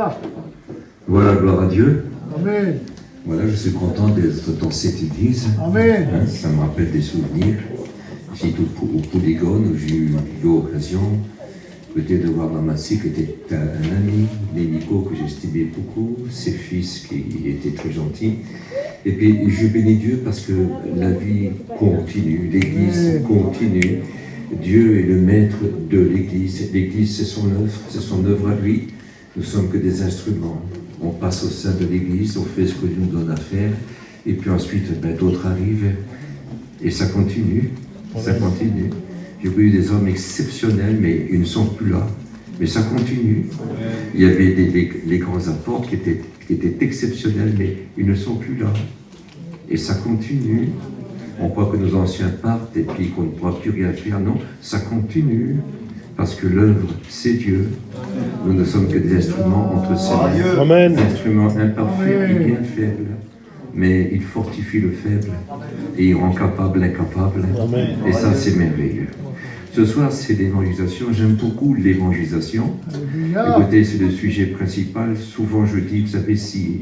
Alléluia. Voilà, gloire à Dieu. Amen. Voilà, je suis content d'être dans cette église. Amen. Hein, ça me rappelle des souvenirs. J'étais au Polygone, où j'ai eu l'occasion peut-être de voir Mamassi, qui était un ami, Nico, que j'estimais beaucoup, ses fils qui étaient très gentils. Et puis je bénis Dieu parce que la vie continue, l'église continue. Dieu est le maître de l'église. L'église, c'est son œuvre à lui. Nous ne sommes que des instruments. On passe au sein de l'église, on fait ce que Dieu nous donne à faire. Et puis ensuite, d'autres arrivent. Et ça continue. Ça continue. J'ai eu des hommes exceptionnels, mais ils ne sont plus là. Mais ça continue. Il y avait les grands apôtres qui étaient exceptionnels, mais ils ne sont plus là. Et ça continue. On croit que nos anciens partent et puis qu'on ne pourra plus rien faire. Non, ça continue. Parce que l'œuvre, c'est Dieu. Nous ne sommes que des instruments entre ses mains. Des instruments imparfaits et bien faibles. Mais il fortifie le faible et il rend capable l'incapable. Et ça, c'est merveilleux. Ce soir, c'est l'évangélisation. J'aime beaucoup l'évangélisation. Écoutez, c'est le sujet principal. Souvent, je dis, vous savez, si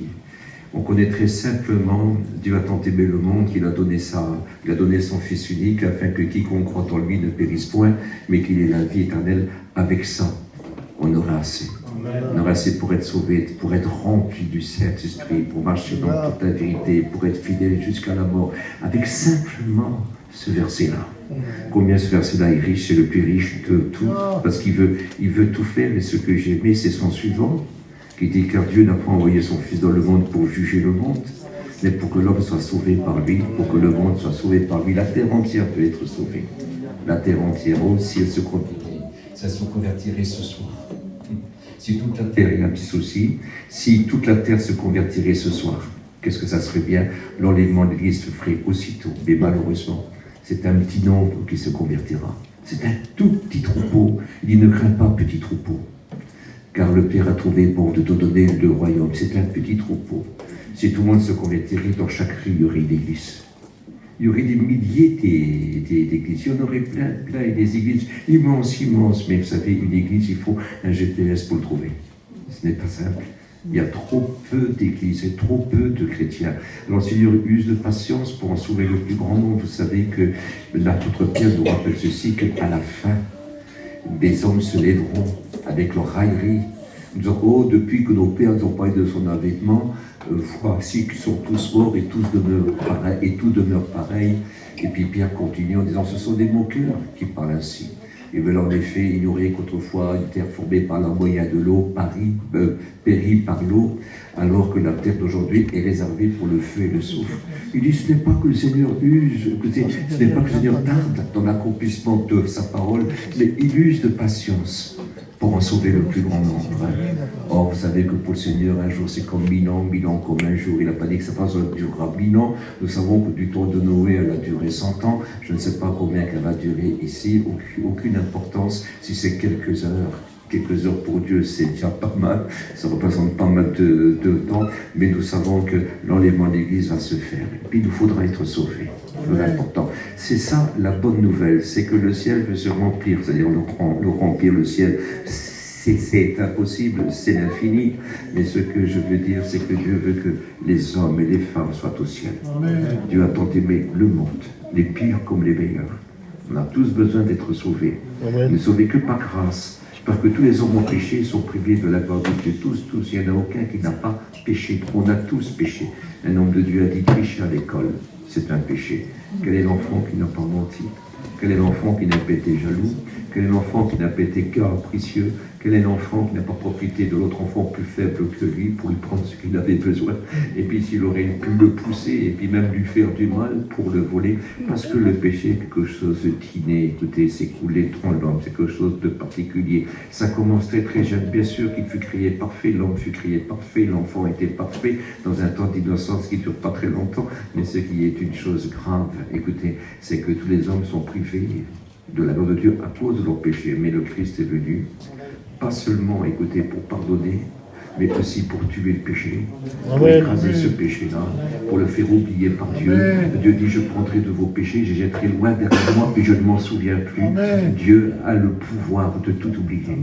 on connaît très simplement, Dieu a tant aimé le monde qu'il a donné il a donné son Fils unique, afin que quiconque croit en lui ne périsse point, mais qu'il ait la vie éternelle. Avec ça, on aura assez. On aura assez pour être sauvé, pour être rempli du Saint-Esprit, pour marcher dans toute la vérité, pour être fidèle jusqu'à la mort. Avec simplement ce verset-là. Combien ce verset-là est riche, c'est le plus riche de tout, parce qu'il veut tout faire, et ce que j'ai aimé, c'est son suivant, qui dit, car Dieu n'a pas envoyé son Fils dans le monde pour juger le monde, mais pour que l'homme soit sauvé par lui, pour que le monde soit sauvé par lui. La terre entière peut être sauvée. La terre entière, oh, si elle se convertirait, ça se convertirait ce soir. Si toute la terre, il y a un petit souci, si toute la terre se convertirait ce soir, qu'est-ce que ça serait bien? L'enlèvement de l'Église se ferait aussitôt, mais malheureusement, c'est un petit nombre qui se convertira. C'est un tout petit troupeau. Il dit, ne crains pas, petit troupeau, car le Père a trouvé bon de te donner le royaume. C'est un petit troupeau. Si tout le monde se convertirait, dans chaque rue, il y aurait une église. Il y aurait des milliers d'églises. Il y en aurait plein, et des églises immenses. Mais vous savez, une église, il faut un GPS pour le trouver. Ce n'est pas simple. Il y a trop peu d'églises et trop peu de chrétiens. Alors, le Seigneur use de patience pour en sauver le plus grand nombre. Vous savez que l'apôtre Pierre nous rappelle ceci, qu'à la fin, des hommes se lèveront avec leur raillerie, en disant, oh, depuis que nos pères nous ont parlé de son avènement, voici qu'ils sont tous morts et tout demeure pareil. Et puis Pierre continue en disant, ce sont des moqueurs qui parlent ainsi. Ils veulent en effet ignorer qu'autrefois une terre formée par la moyen de l'eau périt par l'eau, alors que la terre d'aujourd'hui est réservée pour le feu et le soufre. Il dit, ce n'est pas que le Seigneur ce n'est pas que le Seigneur tarde dans l'accomplissement de sa parole, mais il use de patience pour en sauver le plus grand nombre. Or, vous savez que pour le Seigneur, un jour c'est comme 1000 ans comme un jour. Il n'a pas dit que ça durera 1000 ans. Nous savons que du temps de Noé, elle a duré 100 ans. Je ne sais pas combien elle va durer ici. Aucune importance si c'est quelques heures. Quelques heures pour Dieu, c'est déjà pas mal. Ça représente pas mal de temps. Mais nous savons que l'enlèvement de l'Église va se faire. Et puis, il nous faudra être sauvés. C'est important. C'est ça la bonne nouvelle. C'est que le ciel veut se remplir. C'est-à-dire le remplir le ciel. C'est impossible, c'est l'infini. Mais ce que je veux dire, c'est que Dieu veut que les hommes et les femmes soient au ciel. Amen. Dieu a tant aimé le monde, les pires comme les meilleurs. On a tous besoin d'être sauvés. Amen. Ne sauvés que par grâce. Parce que tous les hommes ont péché, sont privés de la gloire de Dieu. Tous. Il n'y en a aucun qui n'a pas péché. On a tous péché. Un homme de Dieu a dit, tricher à l'école, c'est un péché. Quel est l'enfant qui n'a pas menti? Quel est l'enfant qui n'a pas été jaloux? Quel est l'enfant qui n'a pas été capricieux? Quel est l'enfant qui n'a pas profité de l'autre enfant plus faible que lui pour lui prendre ce qu'il avait besoin? Et puis s'il aurait pu le pousser et puis même lui faire du mal pour le voler, parce que le péché est quelque chose d'inné, écoutez, c'est coulé dans l'homme, c'est quelque chose de particulier. Ça commence très très jeune, bien sûr qu'il fut créé parfait, l'homme fut créé parfait, l'enfant était parfait dans un temps d'innocence qui ne dure pas très longtemps, mais ce qui est une chose grave, écoutez, c'est que tous les hommes sont privés de la gloire de Dieu à cause de leur péché, mais le Christ est venu, pas seulement, écoutez, pour pardonner, mais aussi pour tuer le péché, pour Amen. écraser ce péché-là, pour le faire oublier par Dieu. Dieu dit, je prendrai de vos péchés, je jetterai loin derrière moi et je ne m'en souviens plus. Dieu a le pouvoir de tout oublier.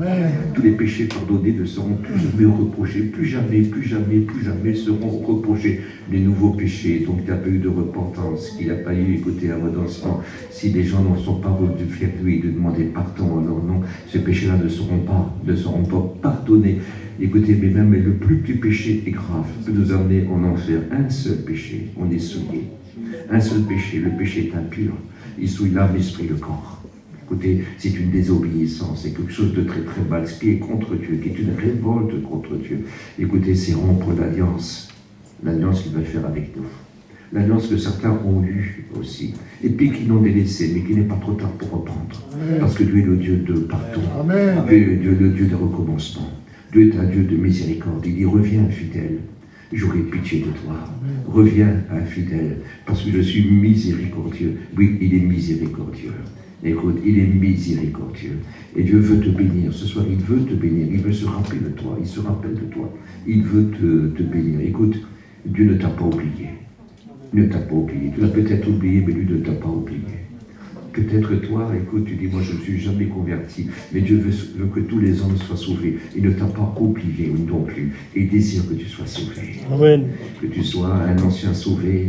Tous les péchés pardonnés ne seront plus jamais reprochés, plus jamais seront reprochés. Les nouveaux péchés, donc il n'y a pas eu de repentance, il n'y a pas eu, écoutez, un redressement. Si les gens ne sont pas revenus fiers de lui, de demander pardon, alors non, ces péchés-là ne seront pas pardonnés. Écoutez, mais même le plus petit péché est grave, peut nous amener en enfer. Un seul péché, on est souillé. Un seul péché, le péché est impur. Il souille l'âme, l'esprit, le corps. Écoutez, c'est une désobéissance, c'est quelque chose de très très mal, ce qui est contre Dieu, qui est une révolte contre Dieu. Écoutez, c'est rompre l'alliance qu'il va faire avec nous. L'alliance que certains ont eue aussi, et puis qui l'ont délaissée, mais qu'il n'est pas trop tard pour reprendre. Parce que Dieu est le Dieu de pardon, Dieu est le Dieu de recommencement. Dieu est un Dieu de miséricorde. Il dit, reviens fidèle, j'aurai pitié de toi. Reviens infidèle, parce que je suis miséricordieux. Oui, il est miséricordieux. Écoute, il est miséricordieux. Et Dieu veut te bénir. Ce soir, il veut te bénir. Il veut se rappeler de toi. Il se rappelle de toi. Il veut te bénir. Écoute, Dieu ne t'a pas oublié. Il ne t'a pas oublié. Tu l'as peut-être oublié, mais lui ne t'a pas oublié. Peut-être toi, écoute, tu dis, moi je ne suis jamais converti, mais Dieu veut que tous les hommes soient sauvés. Il ne t'a pas oublié non plus. Et il désire que tu sois sauvé. Amen. Que tu sois un ancien sauvé,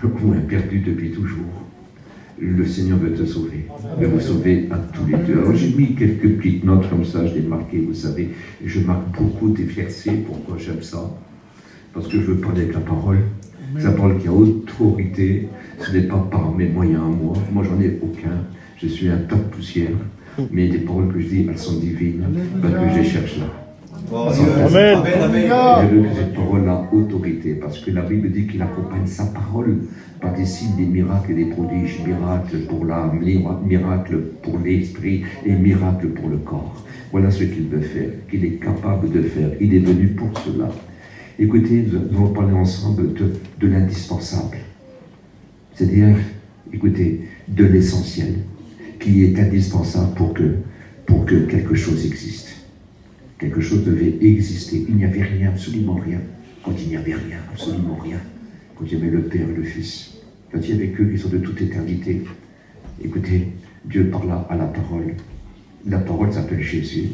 ou un perdu depuis toujours. Le Seigneur veut te sauver. Il veut vous sauver à tous les deux. Alors j'ai mis quelques petites notes comme ça, je les ai marquées, vous savez. Je marque beaucoup des versets. Pourquoi j'aime ça? Parce que je veux parler avec la parole. C'est la parole qui a autorité. Ce n'est pas par mes moyens à moi. Moi, j'en ai aucun. Je suis un tas de poussière. Mais les paroles que je dis, elles sont divines. Parce que je les cherche là. Amen. Je veux que cette parole a autorité. Parce que la Bible dit qu'il accompagne sa parole par des signes, des miracles et des prodiges. Miracles pour l'âme, miracles pour l'esprit et miracles pour le corps. Voilà ce qu'il veut faire, qu'il est capable de faire. Il est venu pour cela. Écoutez, nous allons parler ensemble de l'indispensable. C'est-à-dire, écoutez, de l'essentiel, qui est indispensable pour que quelque chose existe. Quelque chose devait exister. Il n'y avait rien, absolument rien. Quand il n'y avait rien, absolument rien. Quand il y avait le Père et le Fils. Quand il y avait qu'eux qui sont de toute éternité. Écoutez, Dieu parla à la parole. La parole s'appelle Jésus.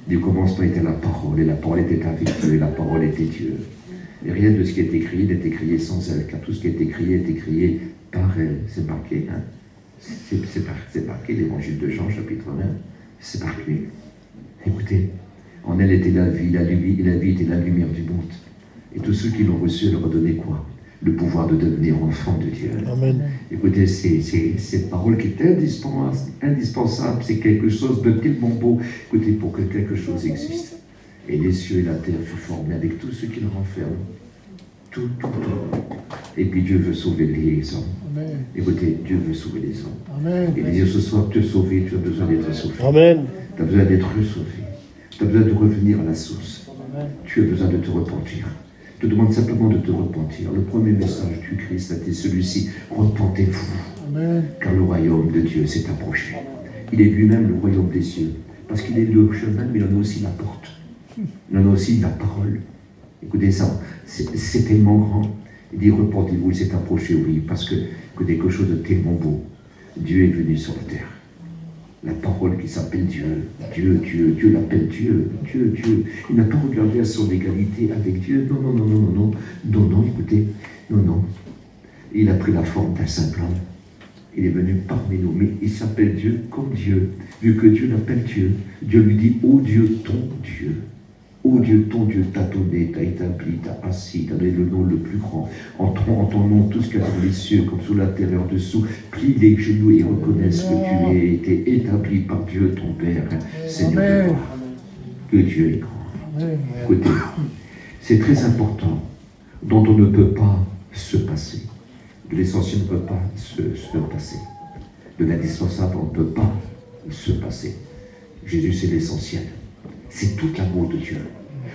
Du commencement était la parole, et la parole était avec Dieu, et la parole était Dieu. Et rien de ce qui est écrit n'était écrit sans elle, car tout ce qui est écrit par elle. C'est marqué, hein? C'est marqué, l'évangile de Jean, chapitre 1, c'est marqué. Écoutez, en elle était la vie, et la vie était la lumière du monde. Et tous ceux qui l'ont reçu, leur a donné quoi? Le pouvoir de devenir enfant de Dieu. Amen. Écoutez, c'est cette parole qui est indispensable, c'est quelque chose de tellement beau, écoutez, pour que quelque chose existe. Et les cieux et la terre furent formés avec tout ce qui le renferme. Tout. Et puis Dieu veut sauver les hommes. Amen. Écoutez, Dieu veut sauver les hommes. Amen. Et dire ce soir, te sauver, tu as besoin d'être sauvé. Amen. Tu as besoin d'être sauvé. Tu as besoin de revenir à la source. Amen. Tu as besoin de te repentir. Je te demande simplement de te repentir. Le premier message du Christ a été celui-ci. Repentez-vous. Amen. Car le royaume de Dieu s'est approché. Il est lui-même le royaume des cieux. Parce qu'il est le chemin, mais il en a aussi la porte. Il en a aussi la parole. Écoutez ça, c'est tellement grand. Il dit, repentez-vous, il s'est approché, oui, parce que quelque chose de tellement beau. Dieu est venu sur la terre. La parole qui s'appelle Dieu. Dieu l'appelle Dieu. Il n'a pas regardé à son égalité avec Dieu. Non, écoutez. Non. Il a pris la forme d'un simple homme. Il est venu parmi nous, mais il s'appelle Dieu comme Dieu. Vu que Dieu l'appelle Dieu, Dieu lui dit, ô Dieu, ton Dieu. Ô Dieu, ton Dieu t'a donné, t'a établi, t'a assis, t'a donné le nom le plus grand. En ton nom, tout ce qu'il y a dans les cieux, comme sous la terre et en dessous, plie les genoux et reconnaissent que tu as été établi par Dieu, ton Père, Seigneur de gloire. Que Dieu est grand. Écoutez, c'est très important, dont on ne peut pas se passer. De l'essentiel, on ne peut pas se passer. De l'indispensable, on ne peut pas se passer. Jésus, c'est l'essentiel. C'est tout l'amour de Dieu.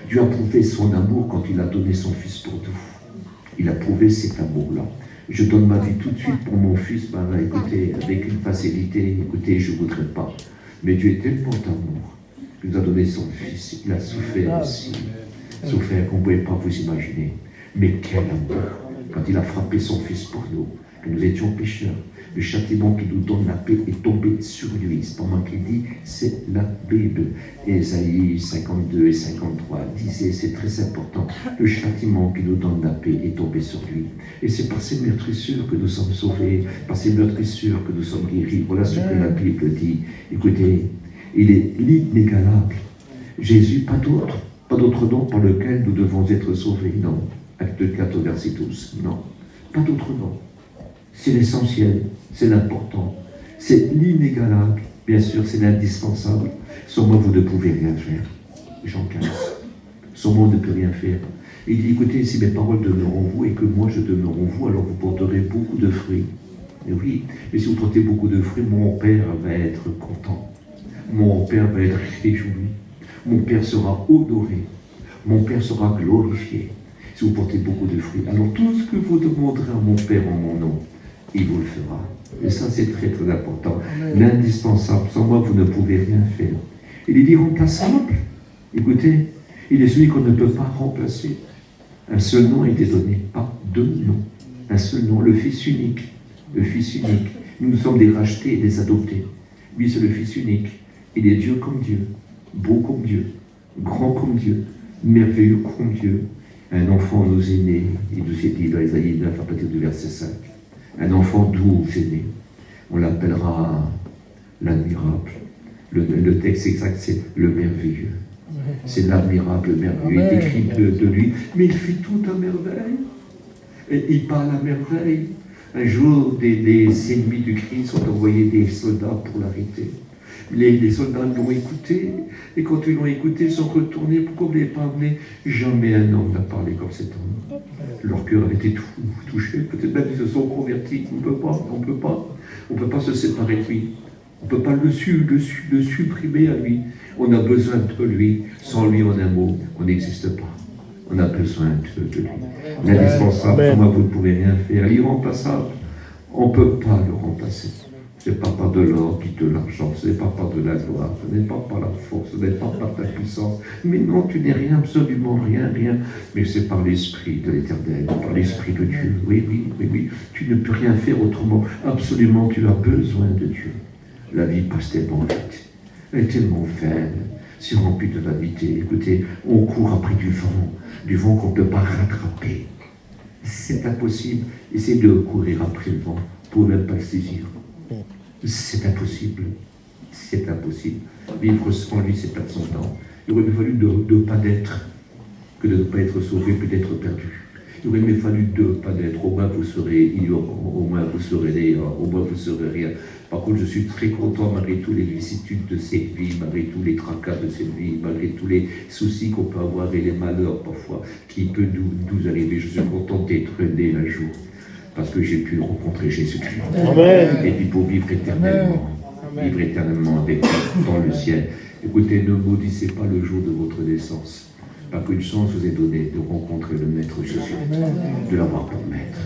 Dieu a prouvé son amour quand il a donné son Fils pour nous. Il a prouvé cet amour-là. Je donne ma vie tout de suite pour mon Fils. Écoutez, avec une facilité, écoutez, je ne voudrais pas. Mais Dieu est tellement d'amour qui nous a donné son Fils. Il a souffert aussi. Souffert qu'on ne pouvait pas vous imaginer. Mais quel amour quand il a frappé son Fils pour nous, que nous étions pécheurs. Le châtiment qui nous donne la paix est tombé sur lui. C'est pas moi qui dis, c'est la Bible. Ésaïe 52 et 53 disait, c'est très important, le châtiment qui nous donne la paix est tombé sur lui. Et c'est par ces meurtrissures que nous sommes sauvés, par ces meurtrissures que nous sommes guéris. Voilà ce que la Bible dit. Écoutez, il est l'inégalable. Jésus, pas d'autre nom par lequel nous devons être sauvés, non. Acte 4, verset 12, non. Pas d'autre nom. C'est l'essentiel, c'est l'important, c'est l'inégalable, bien sûr, c'est l'indispensable. Sans moi, vous ne pouvez rien faire. Jean 15. Sans moi, on ne peut rien faire. Il dit, écoutez, si mes paroles demeurent en vous et que moi je demeure en vous, alors vous porterez beaucoup de fruits. Et oui, mais si vous portez beaucoup de fruits, mon Père va être content. Mon Père va être réjoui. Mon Père sera honoré. Mon Père sera glorifié. Si vous portez beaucoup de fruits, alors tout ce que vous demanderez à mon Père en mon nom, il vous le fera. Et ça, c'est très, très important. L'indispensable. Sans moi, vous ne pouvez rien faire. Il est irremplaçable. Écoutez, il est celui qu'on ne peut pas remplacer. Un seul nom a été donné, pas deux noms. Un seul nom, le Fils unique. Le Fils unique. Nous sommes des rachetés et des adoptés. Lui, c'est le Fils unique. Il est Dieu comme Dieu, beau comme Dieu, grand comme Dieu, merveilleux comme Dieu. Un enfant nous est né, il nous est dit dans Ésaïe 9 à partir du verset 5. Un enfant doux est né. On l'appellera l'admirable. Le texte exact, c'est le merveilleux. C'est l'admirable, le merveilleux. Il est écrit de lui, mais il fait tout à merveille. Et il parle à merveille. Un jour, des ennemis du Christ ont envoyé des soldats pour l'arrêter. Les soldats l'ont écouté, et quand ils l'ont écouté, ils sont retournés. Pourquoi vous ne l'avez pas amené? Jamais un homme n'a parlé comme cet homme. Leur cœur avait été touché, peut-être même ils se sont convertis. On ne peut pas se séparer de lui. On ne peut pas le supprimer à lui. On a besoin de lui. Sans lui, en un mot, on n'existe pas. On a besoin de lui. L'indispensable, sans moi, vous ne pouvez rien faire. L'irremplaçable, on ne peut pas le remplacer. Ce n'est pas par de l'or ni de l'argent, ce n'est pas par de la gloire, ce n'est pas par la force, ce n'est pas par ta puissance. Mais non, tu n'es rien, absolument rien. Mais c'est par l'Esprit de l'Éternel, par l'Esprit de Dieu. Oui. Tu ne peux rien faire autrement. Absolument, tu as besoin de Dieu. La vie passe tellement vite. Elle est tellement faible. C'est rempli de vanité. Écoutez, on court après du vent qu'on ne peut pas rattraper. C'est impossible. Essayez de courir après le vent. Vous ne pouvez même pas le saisir. C'est impossible. C'est impossible. Vivre sans lui, c'est perdre son temps. Il aurait fallu de ne pas d'être que de ne pas être sauvé, puis d'être perdu. Il aurait fallu de ne pas d'être. Au moins vous serez ignorant, au moins vous serez néant, au moins vous serez rien. Par contre, je suis très content, malgré toutes les vicissitudes de cette vie, malgré tous les tracas de cette vie, malgré tous les soucis qu'on peut avoir et les malheurs parfois qui peuvent nous arriver. Je suis content d'être né un jour. Parce que j'ai pu rencontrer Jésus-Christ. Et puis pour vivre éternellement avec lui dans le ciel. Écoutez, ne maudissez pas le jour de votre naissance. Parce qu'une chance vous est donnée de rencontrer le Maître Jésus, de l'avoir pour Maître,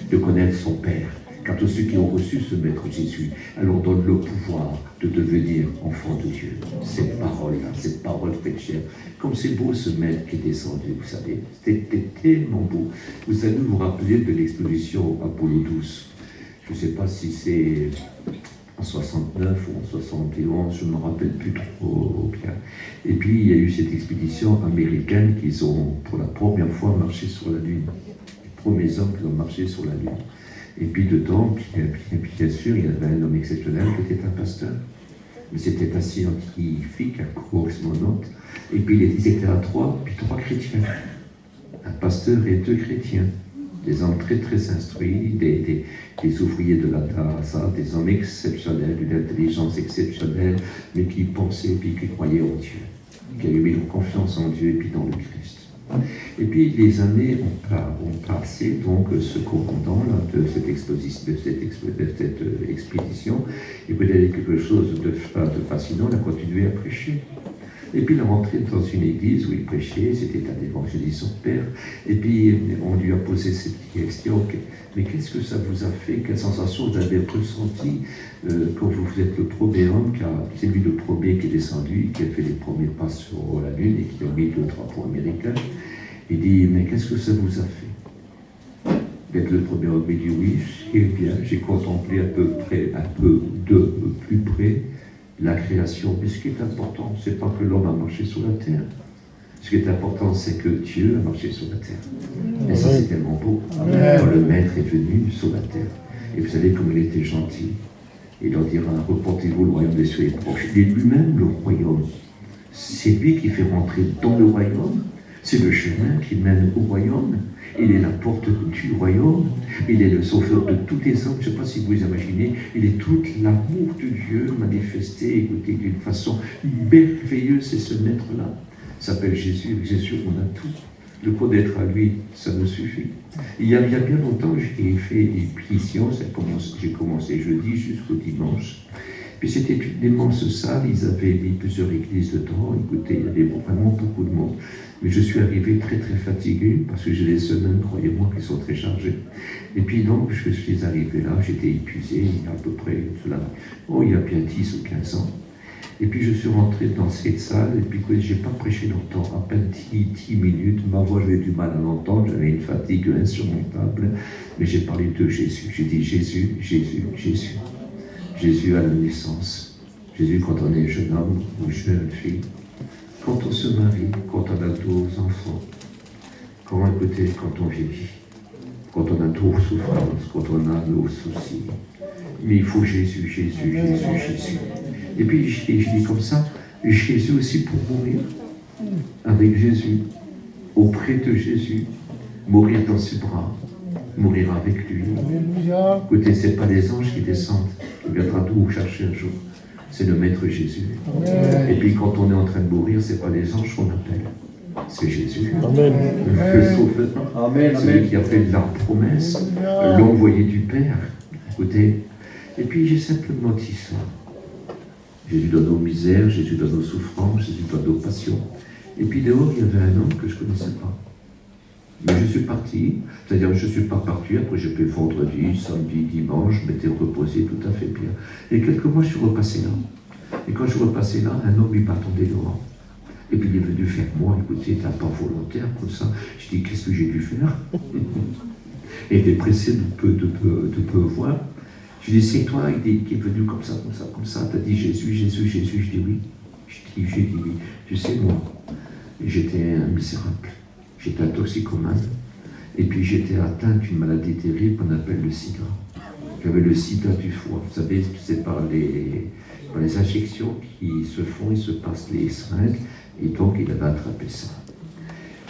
de connaître son Père. Car tous ceux qui ont reçu ce Maître Jésus, alors donne le pouvoir de devenir enfant de Dieu. Cette parole-là, cette parole fait chair. Comme c'est beau ce Maître qui est descendu, vous savez. C'était tellement beau. Vous allez vous rappeler de l'exposition Apollo 12. Je ne sais pas si c'est en 69 ou en 71, je ne me rappelle plus trop bien. Et puis il y a eu cette expédition américaine qui ont pour la première fois marché sur la Lune. Les premiers hommes qui ont marché sur la Lune. Et puis dedans, bien sûr, il y avait un homme exceptionnel qui était un pasteur. Mais c'était un scientifique, un correspondant. Et puis ils étaient à trois chrétiens. Un pasteur et deux chrétiens. Des hommes très très instruits, des ouvriers de la NASA, des hommes exceptionnels, d'une intelligence exceptionnelle, mais qui pensaient et qui croyaient en Dieu. Qui avaient mis leur confiance en Dieu et puis dans le Christ. Et puis les années ont passé, donc ce commandant de cette expédition, et peut-être quelque chose de fascinant, il a continué à prêcher. Et puis il est rentré dans une église où il prêchait, c'était un évangéliste son père, et puis on lui a posé cette question, mais qu'est-ce que ça vous a fait, quelle sensation vous avez ressenti quand vous êtes le premier homme, c'est lui le premier qui est descendu, qui a fait les premiers pas sur la Lune et qui a mis le drapeau américain. Il dit, mais qu'est-ce que ça vous a fait d'être le premier homme? Il dit, oui, eh bien, j'ai contemplé un peu de plus près la création. Mais ce qui est important, c'est pas que l'homme a marché sur la terre. Ce qui est important, c'est que Dieu a marché sur la terre. Et ça, c'est tellement beau. Quand le Maître est venu sur la terre, et vous savez comme il était gentil, il leur dira, reportez-vous, le royaume des cieux est proche. Il est lui-même le royaume. C'est lui qui fait rentrer dans le royaume. C'est le chemin qui mène au royaume. Il est la porte du royaume. Il est le sauveur de tous les hommes. Je ne sais pas si vous imaginez, il est tout l'amour de Dieu manifesté, écoutez, d'une façon merveilleuse. C'est ce maître-là. Il s'appelle Jésus. Jésus, on a tout. Le coup d'être à lui, ça me suffit. Il y a bien longtemps, j'ai fait des missions. J'ai commencé jeudi jusqu'au dimanche. Puis c'était une immense salle, ils avaient mis plusieurs églises dedans. Écoutez, il y avait vraiment beaucoup de monde. Mais je suis arrivé très très fatigué, parce que j'ai des semaines, croyez-moi, qui sont très chargées. Et puis donc, je suis arrivé là, j'étais épuisé, il y a à peu près, il y a bien 10 ou 15 ans. Et puis je suis rentré dans cette salle, et puis je n'ai pas prêché longtemps, à peine 10 minutes. Ma voix, j'avais du mal à l'entendre, j'avais une fatigue insurmontable. Mais j'ai parlé de Jésus. J'ai dit Jésus, Jésus, Jésus. Jésus à la naissance, Jésus quand on est jeune homme ou jeune fille, quand on se marie, quand on a 12 enfants, quand on vieillit, quand on a trop de souffrances, quand on a nos soucis. Mais il faut Jésus, Jésus, Jésus, Jésus. Et puis je dis comme ça, Jésus aussi pour mourir, avec Jésus, auprès de Jésus, mourir dans ses bras, mourir avec lui. Écoutez, ce n'est pas les anges qui descendent, qui viendra nous chercher un jour. C'est le Maître Jésus. Amen. Et puis quand on est en train de mourir, ce n'est pas les anges qu'on appelle. C'est Jésus. Amen. Le Sauveur. Amen. Celui qui a fait la promesse, l'envoyé du Père. Écoutez, et puis j'ai simplement dit ça. Jésus dans nos misères, Jésus dans nos souffrances, Jésus dans nos passions. Et puis dehors, il y avait un homme que je ne connaissais pas. Mais je suis parti, c'est-à-dire je ne suis pas parti, après j'ai fait vendredi, samedi, dimanche, je m'étais reposé tout à fait bien. Et quelques mois, je suis repassé là. Et quand je suis repassé là, un homme, il m'attendait dehors. Et puis il est venu faire moi, écoutez, t'as pas volontaire, comme ça. Je dis, qu'est-ce que j'ai dû faire? Et il est pressé de peu voir. Je dis, c'est toi, qui est venu comme ça, comme ça, comme ça. T'as dit Jésus, Jésus, Jésus. Je dis oui. J'ai dit oui. Tu sais, moi, j'étais un misérable. J'étais un toxicomane, et puis j'étais atteint d'une maladie terrible qu'on appelle le sida. J'avais le sida du foie. Vous savez, c'est par les injections qui se font, ils se passent les seringues, et donc il avait attrapé ça.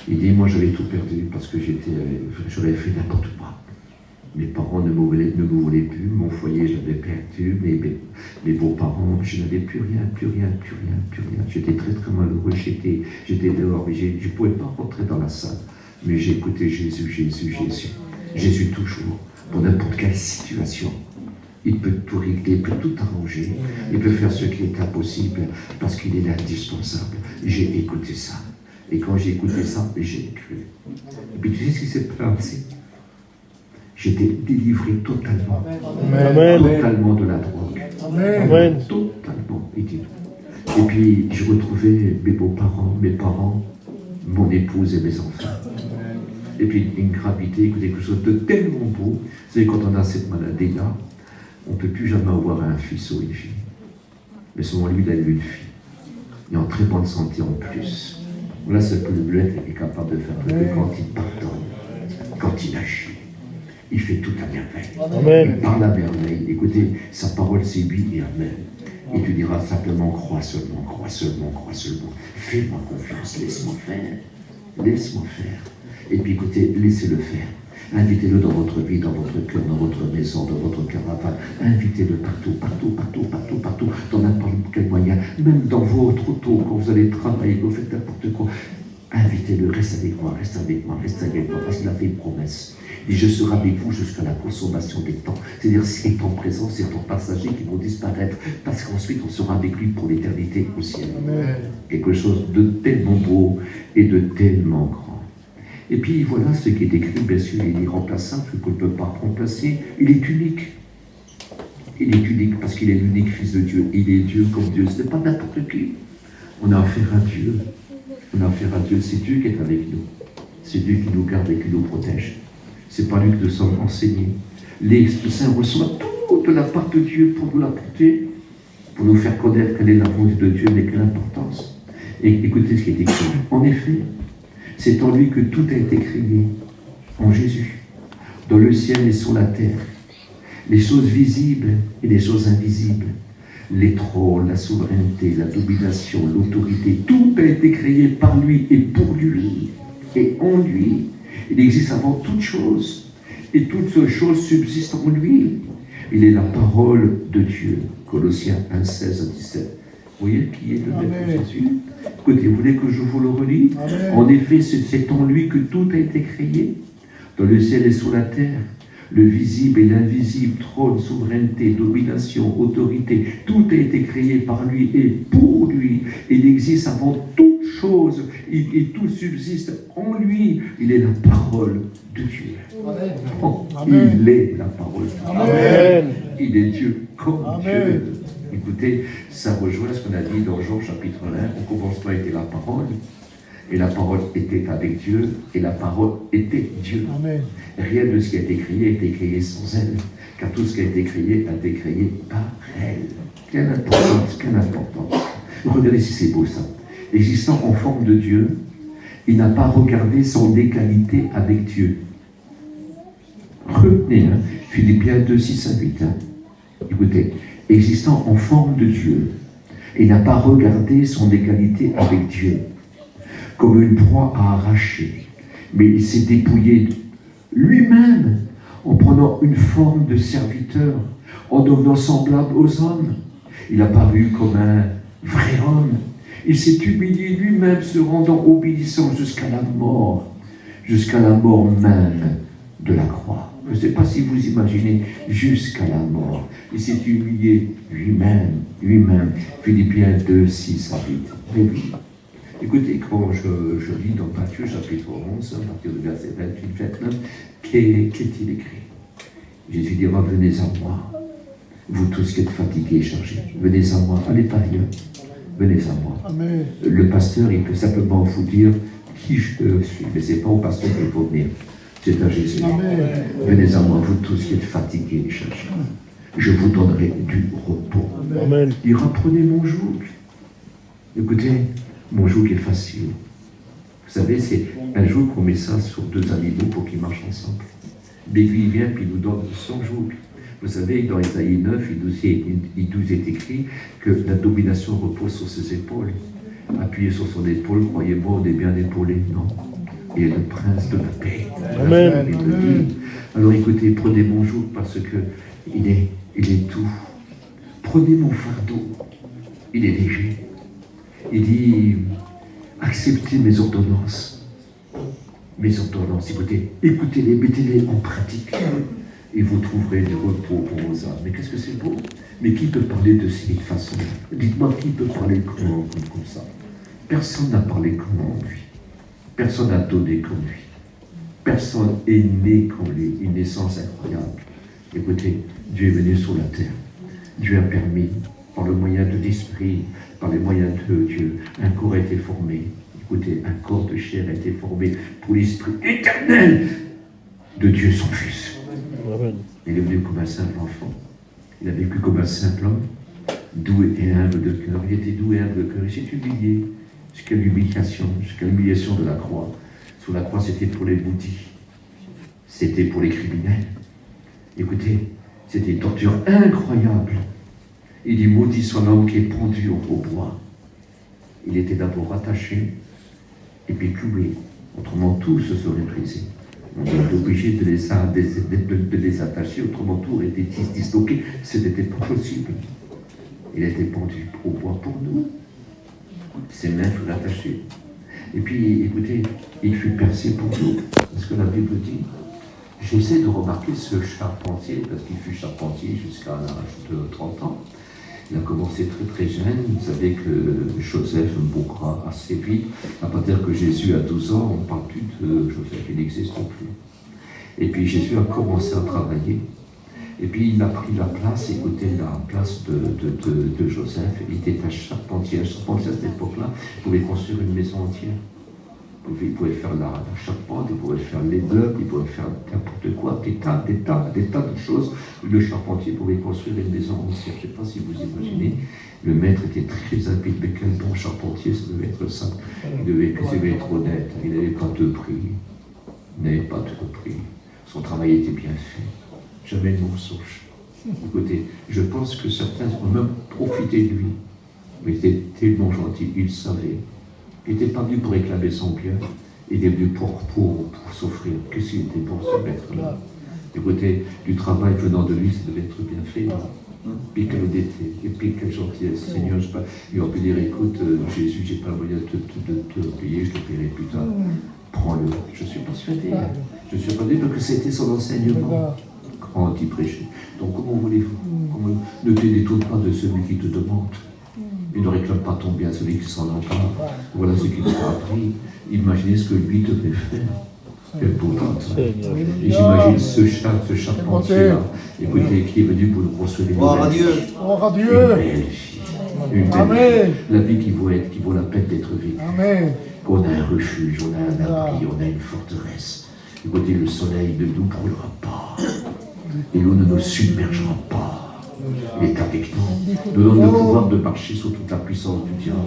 Il dit, moi j'avais tout perdu parce que j'aurais fait n'importe quoi. Mes parents ne me voulaient plus, mon foyer j'avais perdu, mes beaux-parents, je n'avais plus rien. J'étais très très malheureux, j'étais dehors, mais je ne pouvais pas rentrer dans la salle. Mais j'ai écouté Jésus, Jésus, Jésus. Jésus toujours, pour n'importe quelle situation. Il peut tout régler, il peut tout arranger, il peut faire ce qui est impossible, parce qu'il est indispensable. J'ai écouté ça. Et quand j'ai écouté ça, j'ai cru. Et puis tu sais ce qui s'est passé? J'étais délivré totalement. Amen. Totalement de la drogue. Amen. Totalement. Et puis, je retrouvais mes beaux-parents, mes parents, mon épouse et mes enfants. Et puis, une gravité, quelque chose de tellement beau. Vous savez, quand on a cette maladie-là, on ne peut plus jamais avoir un fils ou une fille. Mais souvent, lui, il a eu une fille. Et en très bonne santé en plus. Là, ce que le bled est capable de faire. Parce que quand il pardonne, quand il agit, il fait tout à merveille. Amen. Il parle à merveille. Écoutez, sa parole c'est oui et amen. Et tu diras simplement crois seulement, crois seulement, crois seulement. Fais-moi confiance, laisse-moi faire. Laisse-moi faire. Et puis écoutez, laissez-le faire. Invitez-le dans votre vie, dans votre cœur, dans votre maison, dans votre caravane. Invitez-le partout, dans n'importe quel moyen. Même dans votre auto, quand vous allez travailler, quand vous faites n'importe quoi. Invitez-le. Répétez-le, reste avec moi, reste avec moi, reste avec moi, parce qu'il a fait une promesse. Il dit, je serai avec vous jusqu'à la consommation des temps. C'est-à-dire, ces temps présents, ces temps passagers qui vont disparaître, parce qu'ensuite, on sera avec lui pour l'éternité au ciel. Amen. Quelque chose de tellement beau et de tellement grand. Et puis, voilà ce qui est écrit, bien sûr, il est irremplaçable, ce qu'on ne peut pas remplacer. Il est unique. Il est unique parce qu'il est l'unique Fils de Dieu. Il est Dieu comme Dieu. Ce n'est pas n'importe qui. On a affaire à Dieu. On a affaire à Dieu. C'est Dieu qui est avec nous. C'est Dieu qui nous garde et qui nous protège. C'est pas lui que nous sommes enseignés. L'Esprit Saint reçoit tout de la part de Dieu pour nous l'apporter, pour nous faire connaître quelle est la volonté de Dieu, mais quelle importance. Et écoutez ce qui est écrit. En effet, c'est en lui que tout a été créé, en Jésus, dans le ciel et sur la terre, les choses visibles et les choses invisibles, les trônes, la souveraineté, la domination, l'autorité, tout a été créé par lui et pour lui et en lui. Il existe avant toute chose, et toutes ces choses subsistent en lui. Il est la parole de Dieu. Colossiens 1, 16 à 17. Vous voyez qui est le Maître Jésus? Écoutez, vous voulez que je vous le relis? Amen. En effet, c'est en lui que tout a été créé, dans le ciel et sur la terre, le visible et l'invisible, trône, souveraineté, domination, autorité, tout a été créé par lui et pour lui. Il existe avant toute chose et tout subsiste en lui. Il est la parole de Dieu. Amen. Oh, Amen. Il est la parole de Dieu. Amen. Il est Dieu comme Amen. Dieu. Écoutez, ça rejoint ce qu'on a dit dans Jean chapitre 1. Au commencement était la parole. Et la parole était avec Dieu, et la parole était Dieu. Amen. Rien de ce qui a été créé a été créé sans elle, car tout ce qui a été créé par elle. Quelle importance, quelle importance. Regardez si c'est beau ça. Existant en forme de Dieu, il n'a pas regardé son égalité avec Dieu. Retenez, Philippiens 2, 6 à 8. Écoutez, existant en forme de Dieu, il n'a pas regardé son égalité avec Dieu comme une proie à arracher, mais il s'est dépouillé lui-même en prenant une forme de serviteur, en devenant semblable aux hommes. Il a paru comme un vrai homme. Il s'est humilié lui-même, se rendant obéissant jusqu'à la mort même de la croix. Je ne sais pas si vous imaginez, jusqu'à la mort. Il s'est humilié lui-même. Philippiens 2, 6 à 8. Mais oui. Écoutez, quand je lis dans Matthieu chapitre 11, à partir du verset 28-29, qu'est-il écrit? Jésus dira, venez à moi, vous tous qui êtes fatigués et chargés, venez à moi, allez par ailleurs, venez à moi. Amen. Le pasteur, il peut simplement vous dire qui je suis, mais ce n'est pas au pasteur qu'il faut venir, c'est à Jésus. Amen. Venez à moi, vous tous qui êtes fatigués et chargés, je vous donnerai du repos. Amen. Il dira, prenez mon joug. Écoutez, mon joug est facile. Vous savez, c'est un joug qu'on met ça sur deux animaux pour qu'ils marchent ensemble. Mais lui, il vient puis il nous donne son joug. Vous savez, dans Isaïe 9, il nous est écrit que la domination repose sur ses épaules. Appuyé sur son épaule, croyez-moi, on est bien épaulé. Non. Il est le prince de la paix. Amen. Il le dit. Alors écoutez, prenez mon joug parce que il est tout. Prenez mon fardeau. Il est léger. Il dit, acceptez mes ordonnances. Mes ordonnances, écoutez-les, mettez-les en pratique. Et vous trouverez du repos pour vos âmes. Mais qu'est-ce que c'est beau? Mais qui peut parler de cette façon? Dites-moi, qui peut parler comme ça? Personne n'a parlé comme lui. Personne n'a donné comme lui. Personne est né comme lui. Une naissance incroyable. Écoutez, Dieu est venu sur la terre. Dieu a permis, par le moyen de l'Esprit, par les moyens de Dieu, un corps a été formé. Écoutez, un corps de chair a été formé pour l'Esprit éternel de Dieu son Fils. Amen. Il est venu comme un simple enfant. Il a vécu comme un simple homme, doux et humble de cœur. Il était doux et humble de cœur. Il s'est humilié jusqu'à l'humiliation de la croix. Sous la croix, c'était pour les maudits. C'était pour les criminels. Écoutez, c'était une torture incroyable. Il dit, maudit soit l'homme qui est pendu au bois. Il était d'abord attaché et puis cloué. Autrement, tout se serait brisé. On était obligé de les attacher, autrement tout aurait été disloqué. Ce n'était pas possible. Il était pendu au bois pour nous. Ses mains furent attachées. Et puis, écoutez, il fut percé pour nous. Parce que la Bible dit, j'essaie de remarquer ce charpentier, parce qu'il fut charpentier jusqu'à l'âge de 30 ans. Il a commencé très très jeune. Vous savez que Joseph mourra assez vite. À partir que Jésus a 12 ans, on ne parle plus de Joseph, il n'existe plus. Et puis Jésus a commencé à travailler. Et puis il a pris la place, écoutez, la place de Joseph. Il était un charpentier. Un charpentier à cette époque-là pouvait construire une maison entière. Il pouvait faire la charpente, il pouvait faire les meubles, il pouvait faire n'importe quoi, des tas de choses. Le charpentier pouvait construire une maison entière. Je ne sais pas si vous imaginez. Le maître était très habile, mais quel bon charpentier, ça devait être ça. Il devait être honnête, il n'avait pas de prix. Il n'avait pas de prix. Son travail était bien fait. Jamais de mensonge. Écoutez, je pense que certains ont même profité de lui. Mais il était tellement gentil, il savait. Il n'était pas venu pour réclamer son bien, il était venu pour s'offrir. Qu'est-ce qu'il était bon, ce maître-là. Écoutez, du travail venant de lui, ça devait être bien fait. Puis quelle honnêteté, et puis quelle gentillesse. Seigneur, il aurait pu dire, écoute, Jésus, j'ai pas le moyen de te payer, je te paierai plus tard. Prends-le. Je suis persuadé. Je suis persuadé parce que c'était son enseignement quand il prêchait. Donc comment voulez-vous? Ne te détourne pas de celui qui te demande. Il ne réclame pas ton bien, celui qui s'en empare. Voilà ce qu'il t'a appris. Imaginez ce que lui devait faire. Quel beau temps. Et j'imagine ce charpentier-là, écoutez, qui est venu pour nous construire une belle vie. Une belle vie. Une belle vie. La vie qui vaut la peine d'être vécue. On a un refuge, on a un abri, on a une forteresse. Écoutez, le soleil ne nous brûlera pas. Et l'eau ne nous submergera pas. Il est avec nous. Nous donnons le pouvoir de marcher sur toute la puissance du diable,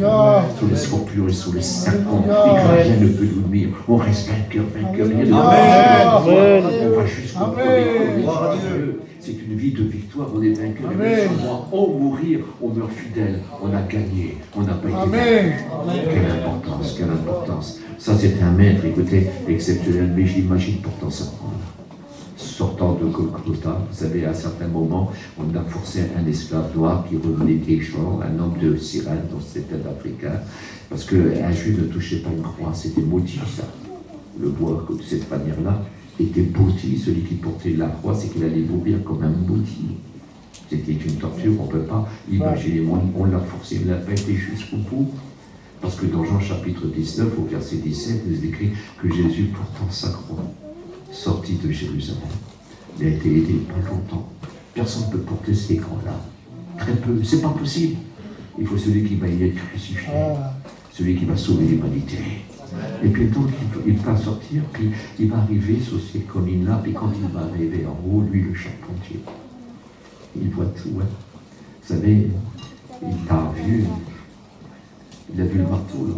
sur les scorpions et sur les serpents, et rien ne peut nous nuire. On reste vainqueur. Rien ne on va jusqu'au bout. C'est une vie de victoire, on est vainqueur. On mourir, on meurt fidèle, on a gagné, on n'a pas été vaincu. Quelle importance. Ça, c'est un maître, écoutez, exceptionnel, mais j'imagine pourtant ça. Sortant de Golgotha, vous savez, à un certain moment, on a forcé un esclave noir qui revenait des champs, un homme de Cyrène, dans cet État africain, parce qu'un juif ne touchait pas une croix, c'était maudit ça. Le bois, de cette manière-là, était maudit. Celui qui portait la croix, c'est qu'il allait mourir comme un maudit. C'était une torture, on ne peut pas imaginer. On l'a forcé, il n'a pas été jusqu'au bout. Parce que dans Jean chapitre 19, au verset 17, il est écrit que Jésus, portant sa croix, sorti de Jérusalem. Il a été aidé pas longtemps. Personne ne peut porter ces croix-là. Très peu. C'est pas possible. Il faut celui qui va y être crucifié. Celui qui va sauver l'humanité. Et puis donc, il va sortir, puis il va arriver sur ces collines-là, puis quand il va arriver en haut, lui, le charpentier, il voit tout. Hein. Vous savez, il a vu le marteau, là.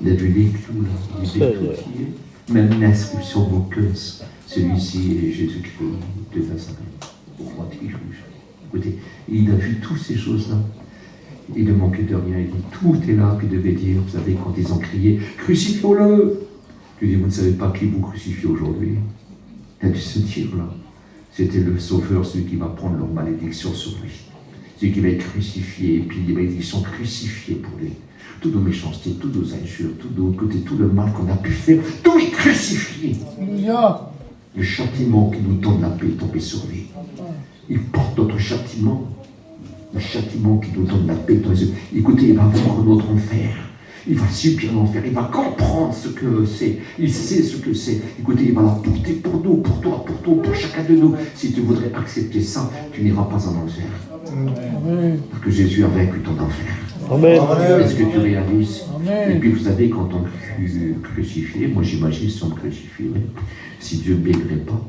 Il a vu les clous, là. Il a vu même une inscription moqueuse. Celui-ci est Jésus-Christ de Nazareth, au roi des Juifs. Écoutez, il a vu toutes ces choses-là. Il ne manquait de rien. Il dit, tout est là. Puis il devait dire, vous savez, quand ils ont crié, crucifions-le. Je dis, vous ne savez pas qui vous crucifie aujourd'hui. Il a dû se dire là. C'était le Sauveur, celui qui va prendre leur malédiction sur lui. Celui qui va être crucifié. Et puis les malédictions crucifiées pour lui. Toutes nos méchancetés, toutes nos injures, tout le mal qu'on a pu faire, tout est crucifié. Le châtiment qui nous donne la paix est tombé sur lui. Il porte notre châtiment. Le châtiment qui nous donne la paix dans les yeux. Écoutez, il va voir notre enfer. Il va subir l'enfer. Il va comprendre ce que c'est. Il sait ce que c'est. Écoutez, il va la porter pour nous, pour toi, pour chacun de nous. Si tu voudrais accepter ça, tu n'iras pas en enfer. Parce que Jésus a vaincu ton enfer. Amen. Est-ce que tu réalises? Et puis vous savez, quand on crucifie, moi j'imagine si on me crucifierait, si Dieu ne m'aiderait pas,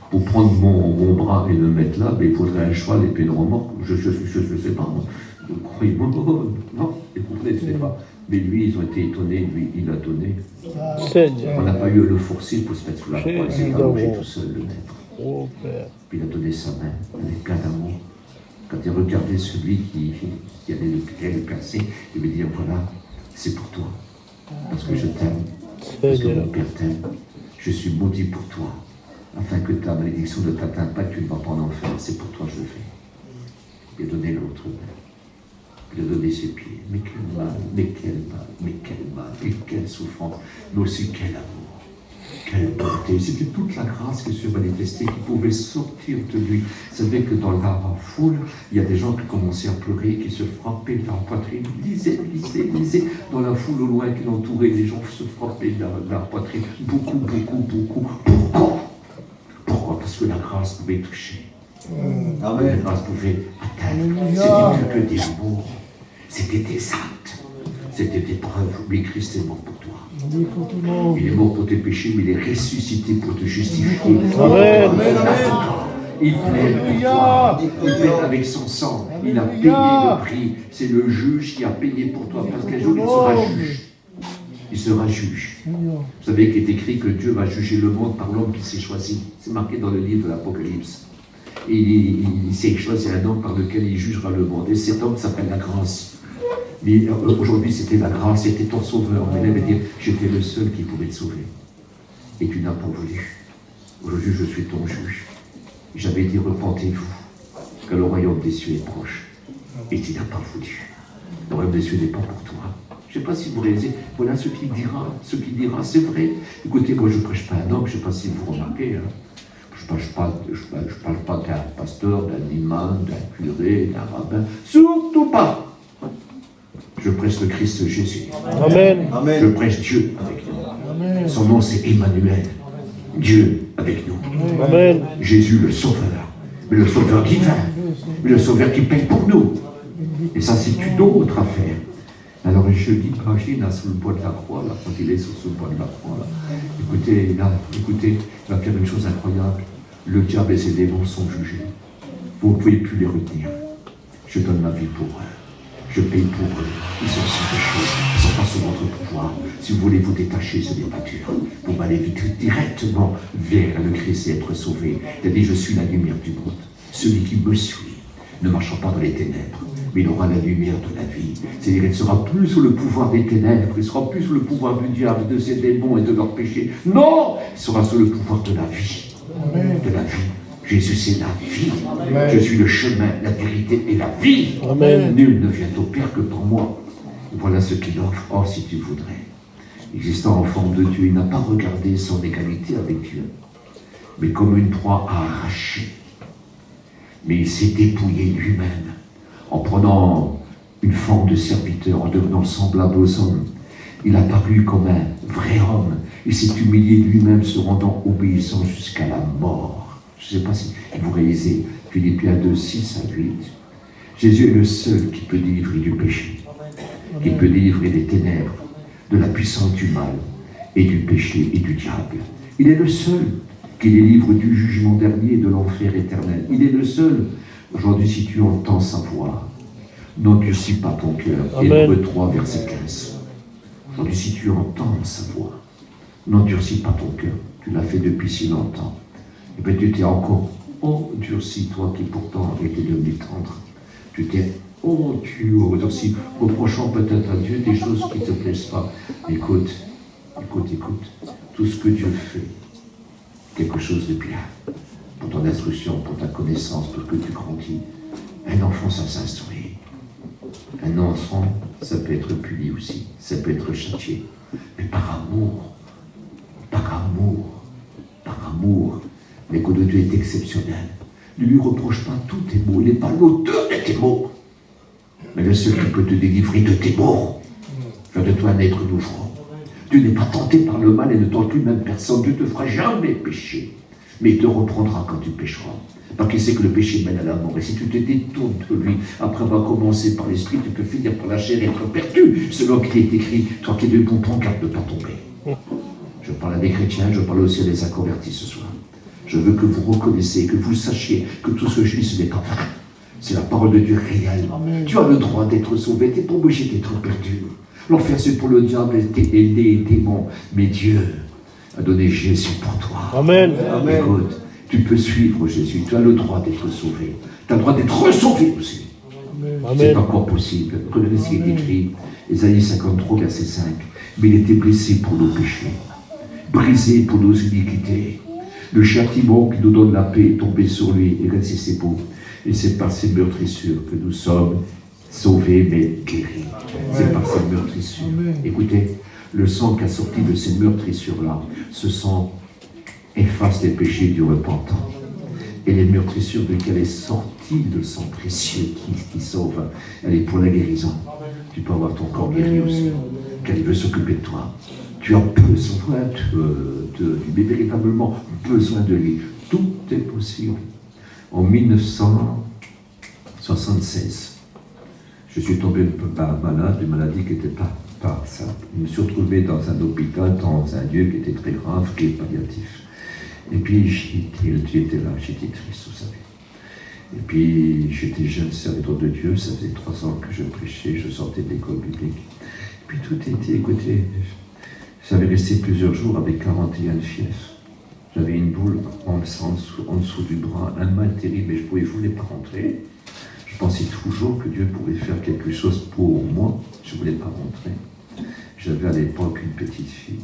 pour prendre mon bras et le mettre là, ben, il faudrait un cheval et puis une remorque. Je ne sais pas. Croyez-moi, non, et vous ne savez pas. Mais lui, ils ont été étonnés, lui, il a donné. On n'a pas eu à le forcer pour se mettre sous la croix, il s'est allongé tout seul, le maître. Puis il a donné sa main, avec plein d'amour. Quand il regardait celui qui allait le placer, il lui dit, voilà, c'est pour toi. Parce que je t'aime, parce que mon Père t'aime. Je suis maudit pour toi. Afin que ta malédiction ne t'atteinte pas, que tu ne vas pas en enfer. C'est pour toi que je le fais. Il a donné l'autre. Il a donné ses pieds. Mais quel mal, mais quel mal, mais quel mal, et quelle souffrance, mais aussi quel amour, quelle bonté. C'était toute la grâce qui se manifestait, qui pouvait sortir de lui. Vous savez que dans la foule, il y a des gens qui commençaient à pleurer, qui se frappaient dans la poitrine, lisaient. Dans la foule au loin qui l'entourait, les gens se frappaient dans la poitrine. Beaucoup. Pourquoi? Parce que la grâce pouvait toucher. La grâce pouvait atteindre. C'était plus que des mots. C'était des actes, c'était des preuves. Oui, Christ est mort pour toi. Il est mort pour tes péchés, mais il est ressuscité pour te justifier. Amen. Il plaide pour toi. Il plaide avec son sang. Il a payé le prix. C'est le juge qui a payé pour toi. Parce qu'un jour, il sera juge. Il sera juge. Vous savez qu'il est écrit que Dieu va juger le monde par l'homme qui s'est choisi. C'est marqué dans le livre de l'Apocalypse. Et il s'est choisi un homme par lequel il jugera le monde. Et cet homme s'appelle la grâce. Mais aujourd'hui, c'était la grâce, c'était ton sauveur. Mais il avait dit, j'étais le seul qui pouvait te sauver. Et tu n'as pas voulu. Aujourd'hui, je suis ton juge. J'avais dit, repentez-vous, que le royaume des cieux est proche. Et tu n'as pas voulu. Le royaume des cieux n'est pas pour toi. Je ne sais pas si vous réalisez, voilà ce qu'il dira. Ce qu'il dira, c'est vrai. Écoutez, moi, je ne prêche pas un homme, je ne sais pas si vous remarquez. Je ne parle pas d'un pasteur, d'un imam, d'un curé, d'un rabbin. Surtout pas. Je prêche le Christ Jésus. Amen. Je prêche Dieu avec nous. Amen. Son nom, c'est Emmanuel. Dieu avec nous. Amen. Jésus, le Sauveur. Mais le Sauveur divin. Mais le Sauveur qui paye pour nous. Et ça, c'est une autre affaire. Alors, je dis, imagine, là, sous le bois de la croix, là, quand il est sur ce bois de la croix, là. Écoutez, il va faire une chose incroyable. Le diable et ses démons sont jugés. Vous ne pouvez plus les retenir. Je donne ma vie pour eux. Je paye pour eux. Ils sont sans péché. Ils sont pas sous votre pouvoir. Si vous voulez vous détacher, ce n'est pas dur. Vous allez vite directement vers le Christ et être sauvé. Il a dit, je suis la lumière du monde. Celui qui me suit ne marchera pas dans les ténèbres, mais il aura la lumière de la vie. C'est-à-dire, il ne sera plus sous le pouvoir des ténèbres, il ne sera plus sous le pouvoir du diable, de ses démons et de leurs péchés. Non, il sera sous le pouvoir de la vie. Amen. De la vie. Jésus, c'est la vie. Amen. Je suis le chemin, la vérité et la vie. Amen. Nul ne vient au Père que par moi. Voilà ce qu'il offre. Oh, si tu voudrais. Existant en forme de Dieu, il n'a pas regardé son égalité avec Dieu, mais comme une proie à arracher. Mais il s'est dépouillé lui-même, en prenant une forme de serviteur, en devenant semblable aux hommes. Il a paru comme un vrai homme. Il s'est humilié lui-même, se rendant obéissant jusqu'à la mort. Je ne sais pas si vous réalisez, Philippiens 2, 6 à 8. Jésus est le seul qui peut délivrer du péché, qui peut délivrer des ténèbres, de la puissance du mal, et du péché et du diable. Il est le seul qui délivre du jugement dernier et de l'enfer éternel. Il est le seul. Aujourd'hui, si tu entends sa voix, n'endurcis pas ton cœur. Hébreux 3, verset 15. Aujourd'hui, si tu entends sa voix, n'endurcis pas ton cœur. Tu l'as fait depuis si longtemps. Et bien tu t'es encore endurci, toi qui pourtant étais devenu tendre. Tu t'es endurci, reprochant peut-être à Dieu des choses qui ne te plaisent pas. Écoute. Tout ce que Dieu fait, quelque chose de bien, pour ton instruction, pour ta connaissance, pour que tu grandis. Un enfant, ça s'instruit. Un enfant, ça peut être puni aussi, ça peut être châtié. Mais par amour, l'écho de Dieu est exceptionnel. Ne lui reproche pas tous tes maux, il n'est pas l'auteur de tes maux, mais le seul qui peut te délivrer de tes maux, faire de toi un être nouveau. Dieu n'est pas tenté par le mal et ne tente lui-même personne. Dieu ne te fera jamais pécher, mais il te reprendra quand tu pécheras. Parce qu'il sait que le péché mène à la mort. Et si tu te détournes de lui, après avoir commencé par l'esprit, tu peux finir par la chair et être perdu. Selon qu'il est écrit, toi qui es debout, prends garde de ne pas tomber. Je parle à des chrétiens, je parle aussi à des inconvertis ce soir. Je veux que vous reconnaissiez, que vous sachiez que tout ce que je dis, ce n'est pas vrai. C'est la parole de Dieu réelle. Tu as le droit d'être sauvé, tu n'es pas obligé d'être perdu. L'enfer, c'est pour le diable et les démons. Mais Dieu a donné Jésus pour toi. Amen. Écoute, tu peux suivre Jésus. Tu as le droit d'être sauvé. Tu as le droit d'être sauvé aussi. C'est encore possible. Regardez ce qui est écrit. Ésaïe 53, verset 5. Mais il était blessé pour nos péchés, brisé pour nos iniquités. Le châtiment qui nous donne la paix est tombé sur lui. Et regardez, c'est beau. Et c'est par ses meurtrissures que nous sommes sauvé, mais guéri. C'est par ces meurtrissures. Écoutez, le sang qui a sorti de ces meurtrissures-là, ce sang efface les péchés du repentant. Et les meurtrissures de lesquelles est sorti le sang précieux qui sauve, elle est pour la guérison. Tu peux avoir ton corps guéri aussi. Qu'elle veut s'occuper de toi. Tu as besoin de lui, véritablement besoin de lui. Tout est possible. En 1976, je suis tombé malade, une maladie qui n'était pas simple. Je me suis retrouvé dans un hôpital, dans un lieu qui était très grave, qui est palliatif. Et puis j'étais là, j'étais triste, vous savez. Et puis j'étais jeune serviteur de Dieu, ça faisait 3 ans que je prêchais, je sortais de l'école biblique. Et puis tout était, écoutez, j'avais resté plusieurs jours avec 41 fièvres. J'avais une boule en dessous du bras, un mal terrible, et je ne voulais pas rentrer. Je pensais toujours que Dieu pouvait faire quelque chose pour moi. Je ne voulais pas rentrer. J'avais à l'époque une petite fille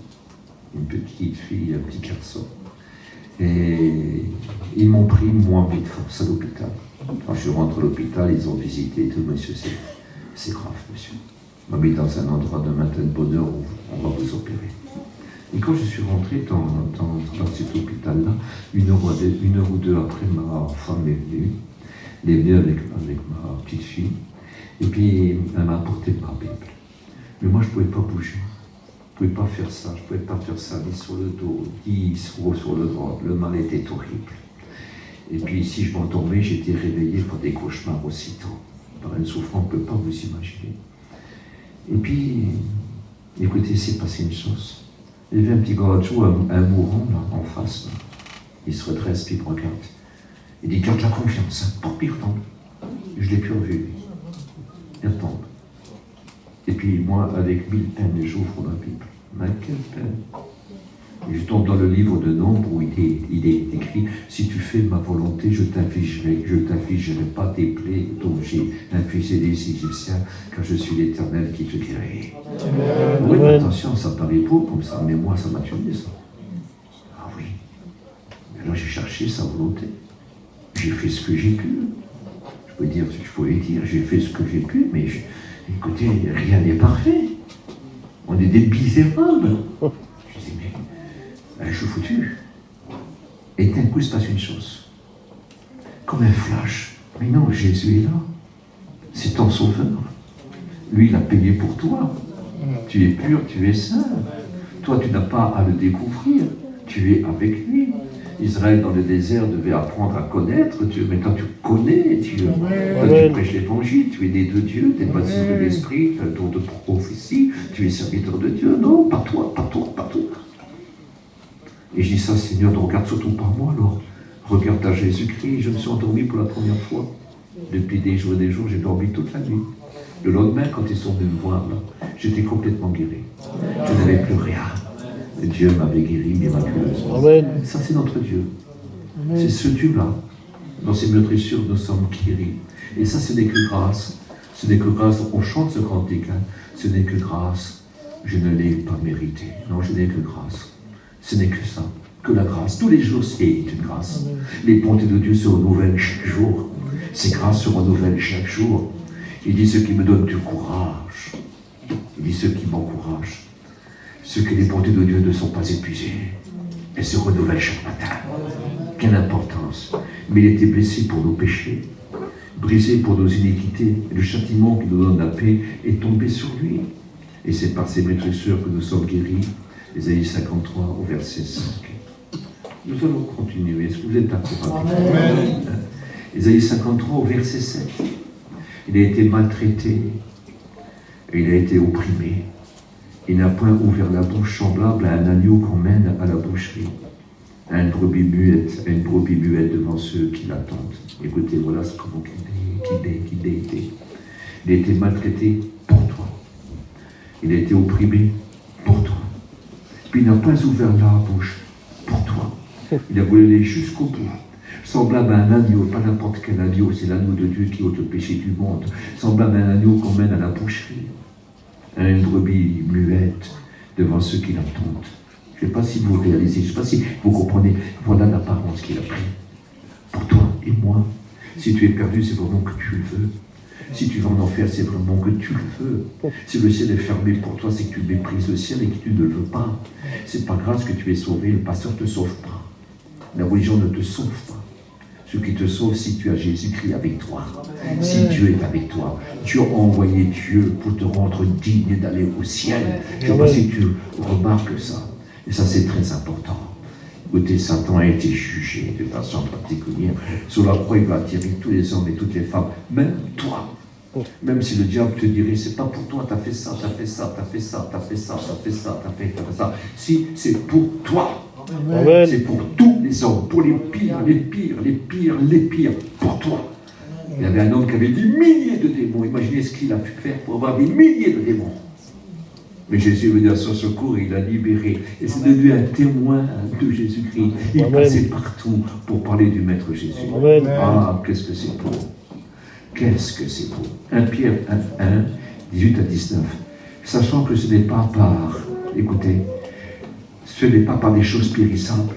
et un petit garçon. Et ils m'ont pris, moi, de force à l'hôpital. Quand je rentre à l'hôpital, ils ont visité tout. Monsieur, c'est grave, monsieur. On m'a mis dans un endroit de matin de bonheur où on va vous opérer. Et quand je suis rentré dans cet hôpital-là, une heure ou deux après, ma femme est venue. Elle est venue avec ma petite fille. Et puis, elle m'a apporté ma Bible. Mais moi, je ne pouvais pas bouger. Je ne pouvais pas faire ça. Je ne pouvais pas faire ça ni sur le dos, ni sur le ventre. Le mal était horrible. Et puis, si je m'endormais, j'étais réveillé par des cauchemars aussitôt. Par une souffrance, on ne peut pas vous imaginer. Et puis, écoutez, c'est passé une chose. Il y avait un petit garageau, un mourant là, en face. Là. Il se redresse, puis il me regarde. Il dit, garde la confiance, hein. Pas pire tombe. Je ne l'ai plus revu, lui. Il retombe. Et puis moi, avec 1000 peines, j'ouvre la Bible. Mais quelle peine. Et je tombe dans le livre de Nombres où il est écrit, si tu fais ma volonté, je t'infligerai pas des plaies dont j'ai infligé les Égyptiens, car je suis l'Éternel qui te guérit. Oui, mais attention, ça paraît beau comme ça, mais moi, ça m'a tué, ça. Ah oui. Alors j'ai cherché sa volonté. J'ai fait ce que j'ai pu. Je pouvais dire, j'ai fait ce que j'ai pu, mais écoutez, rien n'est parfait. On est des misérables. Je dis, mais je suis foutu. Et d'un coup, il se passe une chose. Comme un flash. Mais non, Jésus est là. C'est ton sauveur. Lui, il a payé pour toi. Tu es pur, tu es saint. Toi, tu n'as pas à le découvrir. Tu es avec lui. Israël dans le désert devait apprendre à connaître Dieu. Maintenant, tu connais Dieu. Toi, tu prêches l'évangile, tu es né de Dieu, tu es baptisé de l'Esprit, tu as un don de prophétie, tu es serviteur de Dieu. Non, pas toi, pas toi, pas toi. Et je dis ça, Seigneur, ne regarde surtout pas moi, alors. Regarde à Jésus-Christ. Je me suis endormi pour la première fois. Depuis des jours, j'ai dormi toute la nuit. Le lendemain, quand ils sont venus me voir, là, j'étais complètement guéri. Je n'avais plus rien. Et Dieu m'avait guéri miraculeusement. Amen. Ça, c'est notre Dieu. Amen. C'est ce Dieu-là. Dans ces meurtrissures, nous sommes guéris. Et ça, ce n'est que grâce. Ce n'est que grâce. On chante ce cantique. Hein. Ce n'est que grâce. Je ne l'ai pas mérité. Non, je n'ai que grâce. Ce n'est que ça. Que la grâce. Tous les jours, c'est une grâce. Amen. Les bontés de Dieu se renouvellent chaque jour. Ces grâces se renouvellent chaque jour. Il dit ce qui me donne du courage. Il dit ce qui m'encourage. Ce que les bontés de Dieu ne sont pas épuisées. Elles se renouvellent chaque matin. Quelle importance. Mais il était blessé pour nos péchés, brisé pour nos iniquités. Et le châtiment qui nous donne la paix est tombé sur lui. Et c'est par ces meurtrissures que nous sommes guéris. Ésaïe 53 au verset 5. Nous allons continuer. Est-ce que vous êtes d'accord avec moi? Ésaïe 53 au verset 7. Il a été maltraité. Et il a été opprimé. Il n'a point ouvert la bouche semblable à un agneau qu'on mène à la boucherie, à une brebis muette devant ceux qui l'attendent. Écoutez, voilà comment qu'il a été. Il a été maltraité pour toi. Il a été opprimé pour toi. Puis il n'a pas ouvert la bouche pour toi. Il a voulu aller jusqu'au bout. Semblable à un agneau, pas n'importe quel agneau, c'est l'agneau de Dieu qui ôte le péché du monde. Semblable à un agneau qu'on mène à la boucherie. Une brebis muette devant ceux qui l'attendent. Je ne sais pas si vous réalisez, je ne sais pas si vous comprenez. Voilà l'apparence qu'il a pris. Pour toi et moi. Si tu es perdu, c'est vraiment que tu le veux. Si tu vas en enfer, c'est vraiment que tu le veux. Si le ciel est fermé pour toi, c'est que tu méprises le ciel et que tu ne le veux pas. C'est pas grâce que tu es sauvé, le pasteur ne te sauve pas. La religion ne te sauve pas. Ce qui te sauve, si tu as Jésus-Christ avec toi, si Dieu est avec toi, tu as envoyé Dieu pour te rendre digne d'aller au ciel. Je ne sais pas si tu remarques ça. Et ça, c'est très important. Écoutez, Satan a été jugé de façon particulière. Sur la croix, il va attirer tous les hommes et toutes les femmes, même toi. Même si le diable te dirait, c'est pas pour toi, t'as fait ça, t'as fait ça, t'as fait ça, t'as fait ça, t'as fait ça, t'as fait ça. Si, c'est pour toi. Amen. C'est pour tous les hommes, pour les pires, les pires, les pires, les pires, pour toi. Il y avait un homme qui avait des milliers de démons. Imaginez ce qu'il a pu faire pour avoir des milliers de démons. Mais Jésus est venu à son secours et il l'a libéré. Et c'est devenu un témoin de Jésus-Christ. Il passait partout pour parler du Maître Jésus. Amen. Ah, qu'est-ce que c'est beau. Qu'est-ce que c'est beau. 1 Pierre 1, 18 à 19. Sachant que ce n'est pas par, écoutez, ce n'est pas par des choses périssables,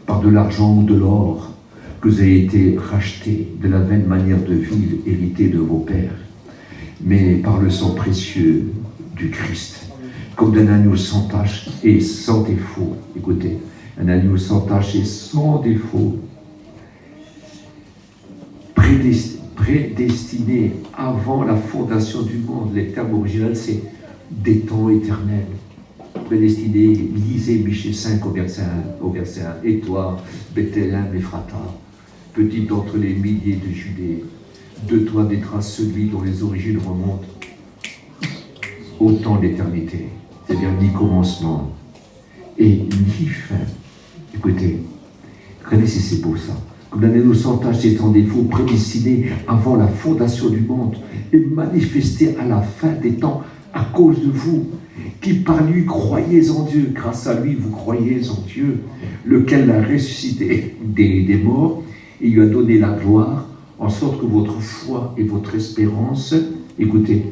par de l'argent ou de l'or, que vous avez été rachetés de la vaine manière de vivre héritée de vos pères, mais par le sang précieux du Christ, comme d'un agneau sans tache et sans défaut. Écoutez, un agneau sans tache et sans défaut, prédestiné avant la fondation du monde. Les termes originaux, c'est des temps éternels. Prédestiné, lisez Michée 5 au verset 1. Et toi, Bethléem, Ephrata, petit d'entre les milliers de Judée, de toi naîtra celui dont les origines remontent au temps d'éternité, c'est-à-dire ni commencement et ni fin. Écoutez, regardez si c'est beau ça. Comme l'agneau sans tache et sans défaut, prédestiné avant la fondation du monde et manifesté à la fin des temps à cause de vous, qui par lui croyez en Dieu. Grâce à lui, vous croyez en Dieu, lequel l'a ressuscité des morts et lui a donné la gloire, en sorte que votre foi et votre espérance, écoutez,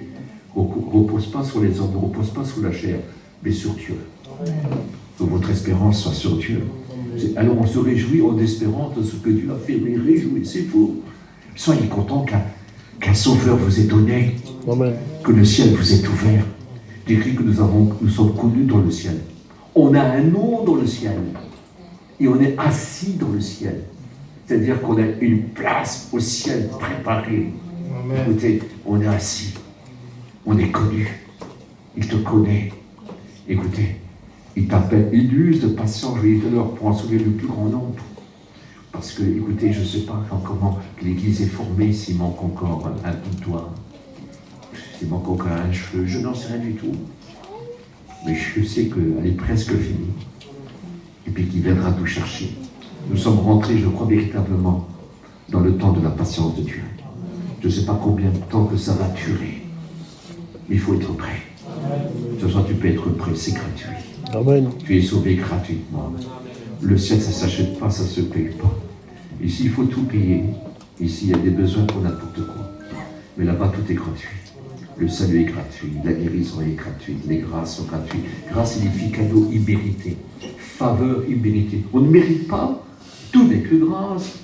ne repose pas sur les hommes, ne repose pas sur la chair, mais sur Dieu. Que votre espérance soit sur Dieu. Alors on se réjouit en espérant de ce que Dieu a fait, mais réjouissez-vous. Soyez contents qu'un sauveur vous ait donné, Amen. que le ciel vous est ouvert. J'écris que nous sommes connus dans le ciel. On a un nom dans le ciel. Et on est assis dans le ciel. C'est-à-dire qu'on a une place au ciel préparée. Amen. Écoutez, on est assis. On est connu. Il te connaît. Écoutez, il t'appelle. Il use de patience, je l'ai dit tout à l'heure, pour en sauver le plus grand nombre. Parce que, écoutez, je ne sais pas comment l'Église est formée, s'il manque encore un bout de doigt, s'il manque encore un cheveu, je n'en sais rien du tout. Mais je sais qu'elle est presque finie. Et puis qu'il viendra nous chercher. Nous sommes rentrés, je crois, véritablement dans le temps de la patience de Dieu. Je ne sais pas combien de temps que ça va durer. Mais il faut être prêt. Ce soir, tu peux être prêt, c'est gratuit. Amen. Tu es sauvé gratuitement. Le ciel, ça ne s'achète pas, ça ne se paye pas. Ici, il faut tout payer. Ici, il y a des besoins pour n'importe quoi. Mais là-bas, tout est gratuit. Le salut est gratuit, la guérison est gratuite, les grâces sont gratuites. Grâce signifie cadeau immérité, faveur imméritée. On ne mérite pas, tout n'est que grâce.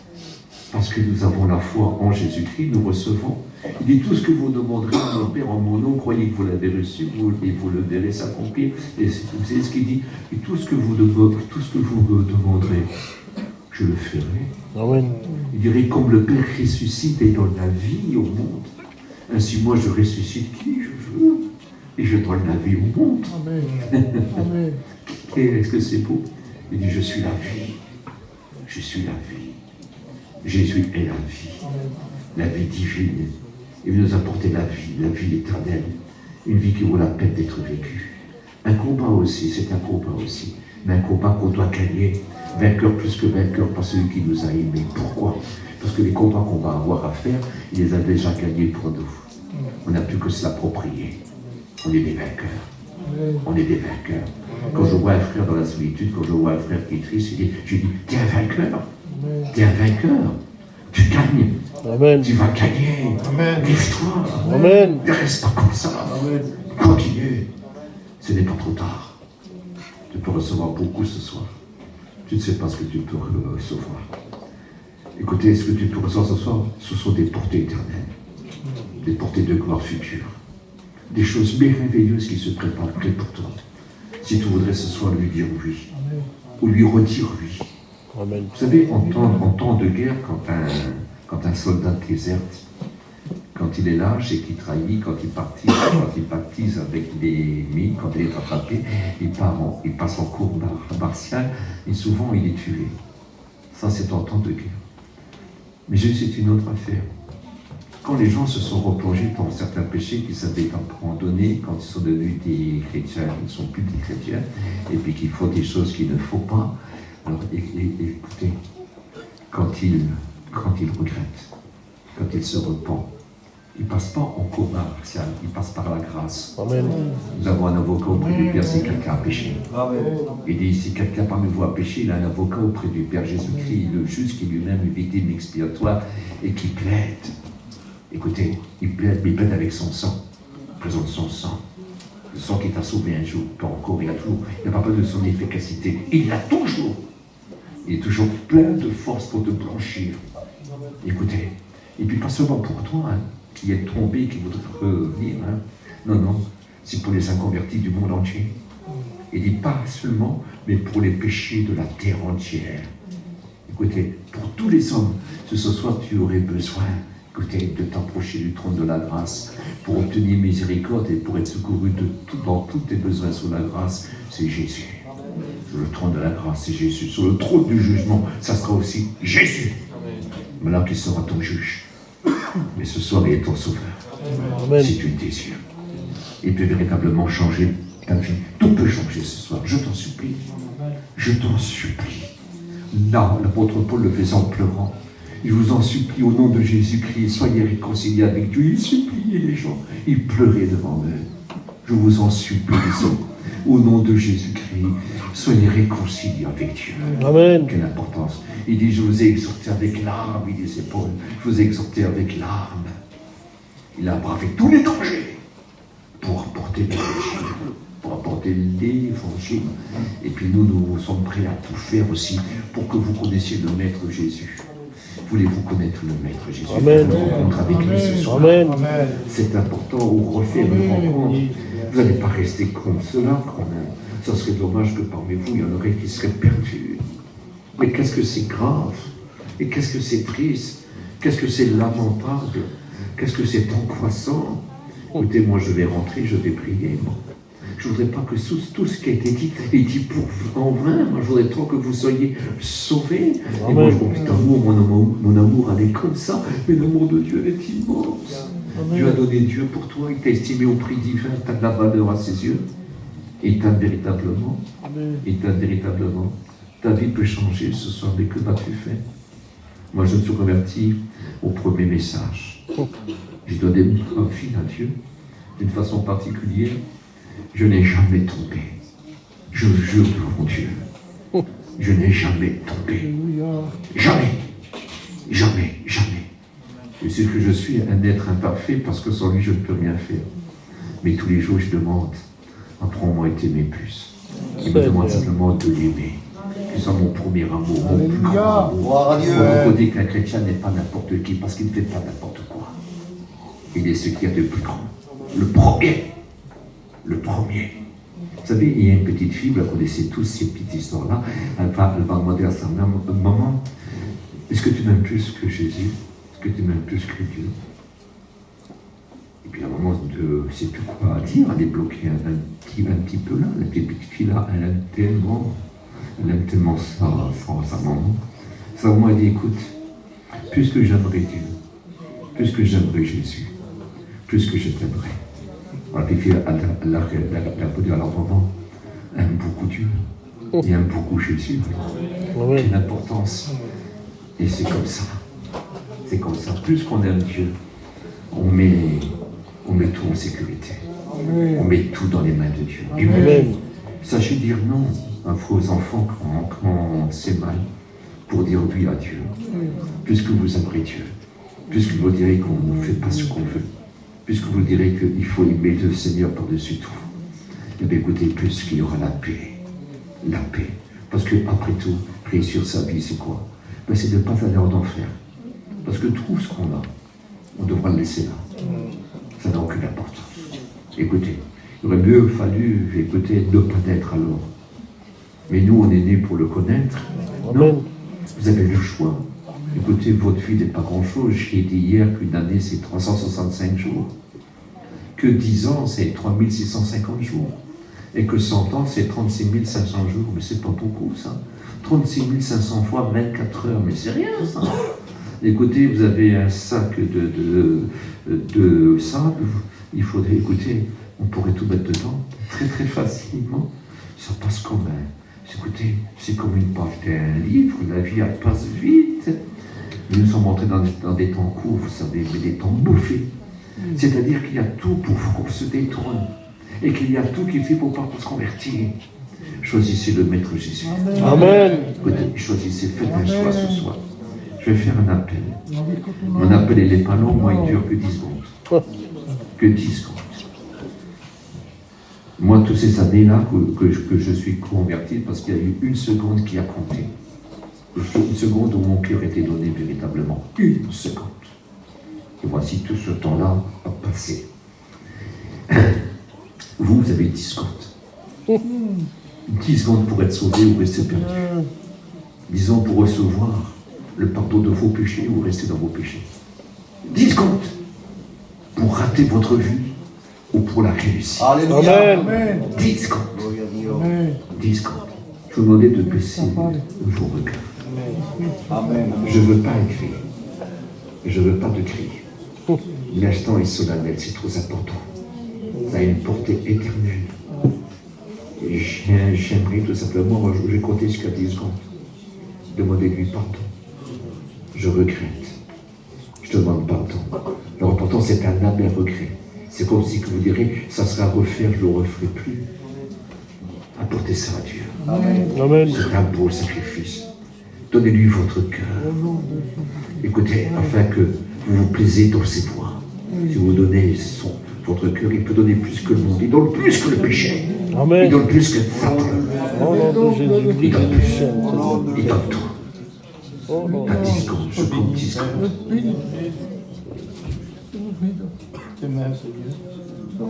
Parce que nous avons la foi en Jésus-Christ, nous recevons. Il dit tout ce que vous demanderez à mon Père en mon nom, croyez que vous l'avez reçu, et vous le verrez s'accomplir. Et vous savez ce qu'il dit, et tout ce que vous me demanderez, je le ferai. Amen. Il dirait comme le Père ressuscite et donne la vie au monde. Ainsi, moi, je ressuscite qui je veux et je donne la vie au monde. Amen. Amen. Est-ce que c'est beau? Il dit, je suis la vie. Je suis la vie. Jésus est la vie divine. Il veut nous apporter la vie éternelle. Une vie qui vaut la peine d'être vécue. Un combat aussi, c'est un combat aussi. Mais un combat qu'on doit gagner. Vainqueur plus que vainqueur par celui qui nous a aimés. Pourquoi? Parce que les combats qu'on va avoir à faire, il les a déjà gagnés pour nous. On n'a plus que se l'approprier. On est des vainqueurs. On est des vainqueurs. Quand je vois un frère dans la solitude, quand je vois un frère qui est triste, je dis, t'es un vainqueur. T'es un vainqueur. Tu gagnes. Amen. Tu vas gagner. Amen. Lève-toi. Amen. Ne reste pas comme ça. Amen. Continue. Ce n'est pas trop tard. Tu peux recevoir beaucoup ce soir. Tu ne sais pas ce que tu peux recevoir. Écoutez, ce que tu peux recevoir ce soir, ce sont des portées éternelles. des portées de gloire future, des choses merveilleuses qui se préparent près pour toi. Si tu voudrais ce soir lui dire oui, ou lui redire oui. Amen. Vous savez, en temps de guerre, quand un soldat déserte, quand il est lâche et qu'il trahit, quand il baptise avec les mines, quand il est attrapé, il passe en cours martial et souvent il est tué. Ça, c'est en temps de guerre. Mais Jésus, c'est une autre affaire. Quand les gens se sont replongés dans certains péchés qu'ils savaient abandonner, quand ils sont devenus des chrétiens, ils ne sont plus des chrétiens, et puis qu'ils font des choses qu'il ne faut pas, alors écoutez, quand ils regrettent, quand ils se repentent, ils ne passent pas en cours martial, ils passent par la grâce. Amen. Nous avons un avocat auprès du Père si quelqu'un a péché. Il dit, si quelqu'un parmi vous a péché, il a un avocat auprès du Père Jésus-Christ, le juste qui lui-même est victime expiatoire et qui plaide. Écoutez, il plaide, mais il plaide avec son sang. Il présente son sang. Le sang qui t'a sauvé un jour, pas encore, il n'a pas peur de son efficacité. Il l'a toujours. Il est toujours plein de force pour te blanchir. Écoutez, et puis pas seulement pour toi, qui est tombé, qui voudrait revenir. Non, c'est pour les inconvertis du monde entier. Il dit pas seulement, mais pour les péchés de la terre entière. Écoutez, pour tous les hommes, ce soir tu aurais besoin, écoutez, de t'approcher du trône de la grâce pour obtenir miséricorde et pour être secouru dans tous tes besoins sous la grâce, c'est Jésus. Sur le trône de la grâce, c'est Jésus. Sur le trône du jugement, ça sera aussi Jésus. Maintenant qui sera ton juge. Mais ce soir, il est ton sauveur. Amen. Si tu le désires. Il peut véritablement changer ta vie. Tout peut changer ce soir. Je t'en supplie. Je t'en supplie. Là, l'apôtre Paul le faisait en pleurant. Il vous en supplie au nom de Jésus-Christ. Soyez réconciliés avec Dieu. Il suppliait les gens. Il pleurait devant eux. Je vous en supplie, au nom de Jésus-Christ, soyez réconciliés avec Dieu. Amen. Quelle importance. Il dit, je vous ai exhorté avec larmes, il disait Paul, je vous ai exhorté avec larmes. Il a bravé tous les dangers pour apporter l'évangile, pour apporter l'évangile. Et puis nous sommes prêts à tout faire aussi pour que vous connaissiez le Maître Jésus. Voulez-vous connaître le Maître Jésus? Amen. Une rencontre avec lui ce soir. Amen. C'est important, ou refaire une rencontre. Vous n'allez pas rester comme cela quand même. Ça serait dommage que parmi vous, il y en aurait qui seraient perdus. Mais qu'est-ce que c'est grave? Et qu'est-ce que c'est triste? Qu'est-ce que c'est lamentable? Qu'est-ce que c'est angoissant? Écoutez, moi je vais rentrer, je vais prier. Moi. Je ne voudrais pas que tout ce qui a été dit est dit en vain. Moi je voudrais trop que vous soyez sauvés. Et moi je vois cet amour, mon amour, elle est comme ça. Mais l'amour de Dieu est immense. Amen. Dieu a donné Dieu pour toi, il t'a estimé au prix divin, tu as de la valeur à ses yeux. Et il t'aime véritablement. Ta vie peut changer ce soir, mais que vas-tu faire? Moi je me suis converti au premier message. J'ai donné ma vie à Dieu d'une façon particulière. Je n'ai jamais tombé. Je jure devant Dieu. Je n'ai jamais tombé. Jamais. Je sais que je suis un être imparfait parce que sans lui je ne peux rien faire. Mais tous les jours je demande, apprends-moi à t'aimer plus. Il me demande simplement de l'aimer. Tu sois mon premier amour, mon plus grand amour. On dit qu'un chrétien n'est pas n'importe qui parce qu'il ne fait pas n'importe quoi. Il est ce qu'il y a de plus grand. Le premier. Vous savez, il y a une petite fille, vous la connaissez tous ces petites histoires-là. Elle va demander à sa mère, maman, est-ce que tu m'aimes plus que Jésus? Est-ce que tu m'aimes plus que Dieu? Et puis la maman ne sait plus quoi dire, elle est bloquée un petit peu là. La petite fille-là, elle aime tellement sa maman. Sa maman, elle dit, écoute, plus que j'aimerais Dieu, plus que j'aimerais Jésus, plus que je t'aimerais. La petite fille, elle a dit à leur maman, aime beaucoup Dieu et aime beaucoup Jésus. Quelle importance. Et c'est comme ça. C'est comme ça. Plus qu'on aime Dieu, on met tout en sécurité. On met tout dans les mains de Dieu. Amen. Sachez dire non à vos enfants quand c'est mal, pour dire oui à Dieu. Puisque vous aimerez Dieu, puisque vous direz qu'on ne fait pas ce qu'on veut, puisque vous direz qu'il faut aimer le Seigneur par-dessus tout, et bien écoutez, plus qu'il y aura la paix. La paix. Parce que après tout, réussir sa vie, c'est quoi? Ben, c'est de ne pas aller en enfer. Parce que tout ce qu'on a, on devra le laisser là. Ça n'a aucune importance. Écoutez, il aurait mieux fallu, écoutez, ne pas naître alors. Mais nous, on est nés pour le connaître. Amen. Non, vous avez le choix. Écoutez, votre vie n'est pas grand-chose. J'ai dit hier qu'une année, c'est 365 jours. Que 10 ans, c'est 3650 jours. Et que 100 ans, c'est 36 500 jours. Mais c'est pas beaucoup, ça. 36 500 fois 24 heures. Mais c'est rien, ça. Écoutez, vous avez un sac de sable. Il faudrait, écoutez, on pourrait tout mettre dedans très très facilement. Ça passe comme écoutez, c'est comme une page d'un livre. La vie, elle passe vite. Nous sommes entrés dans des temps courts, vous savez, mais des temps bouffés. C'est-à-dire qu'il y a tout pour qu'on se détrône. Et qu'il y a tout qui fait pour pas se convertir. Choisissez le Maître Jésus. Amen. Écoutez, choisissez, faites un choix ce soir. Je vais faire un appel. Mon appel, il n'est pas long, moi, il dure que 10 secondes. Que 10 secondes. Moi, toutes ces années-là que je suis converti, parce qu'il y a eu une seconde qui a compté. Une seconde où mon cœur était donné véritablement. Une seconde. Et voici tout ce temps-là a passé. Vous avez 10 secondes. 10 secondes pour être sauvé ou rester perdu. Disons pour recevoir le pardon de vos péchés ou rester dans vos péchés. 10 secondes pour rater votre vie ou pour la réussir. Amen. 10 secondes. 10 secondes. Je vous demandais de baisser vos regards. Je ne veux pas écrire. Je ne veux pas de cri. L'instant est solennel, c'est trop important. Ça a une portée éternelle. Et j'aimerais tout simplement, je vais compter jusqu'à 10 secondes. Demandez-lui pardon. Je regrette. Je demande pardon. Le repentant, c'est un amer regret. C'est comme si que vous direz, ça sera à refaire, je ne le referai plus. Apportez ça à Dieu. Amen. C'est un beau sacrifice. Donnez-lui votre cœur. Écoutez, afin que vous vous plaisez dans ses voies. Si vous donnez votre cœur, il peut donner plus que le monde. Il donne plus que le péché. Amen. Il donne plus que Satan. Au nom de Jésus. Il donne plus. Il donne tout. À 10 secondes, je compte 10 secondes.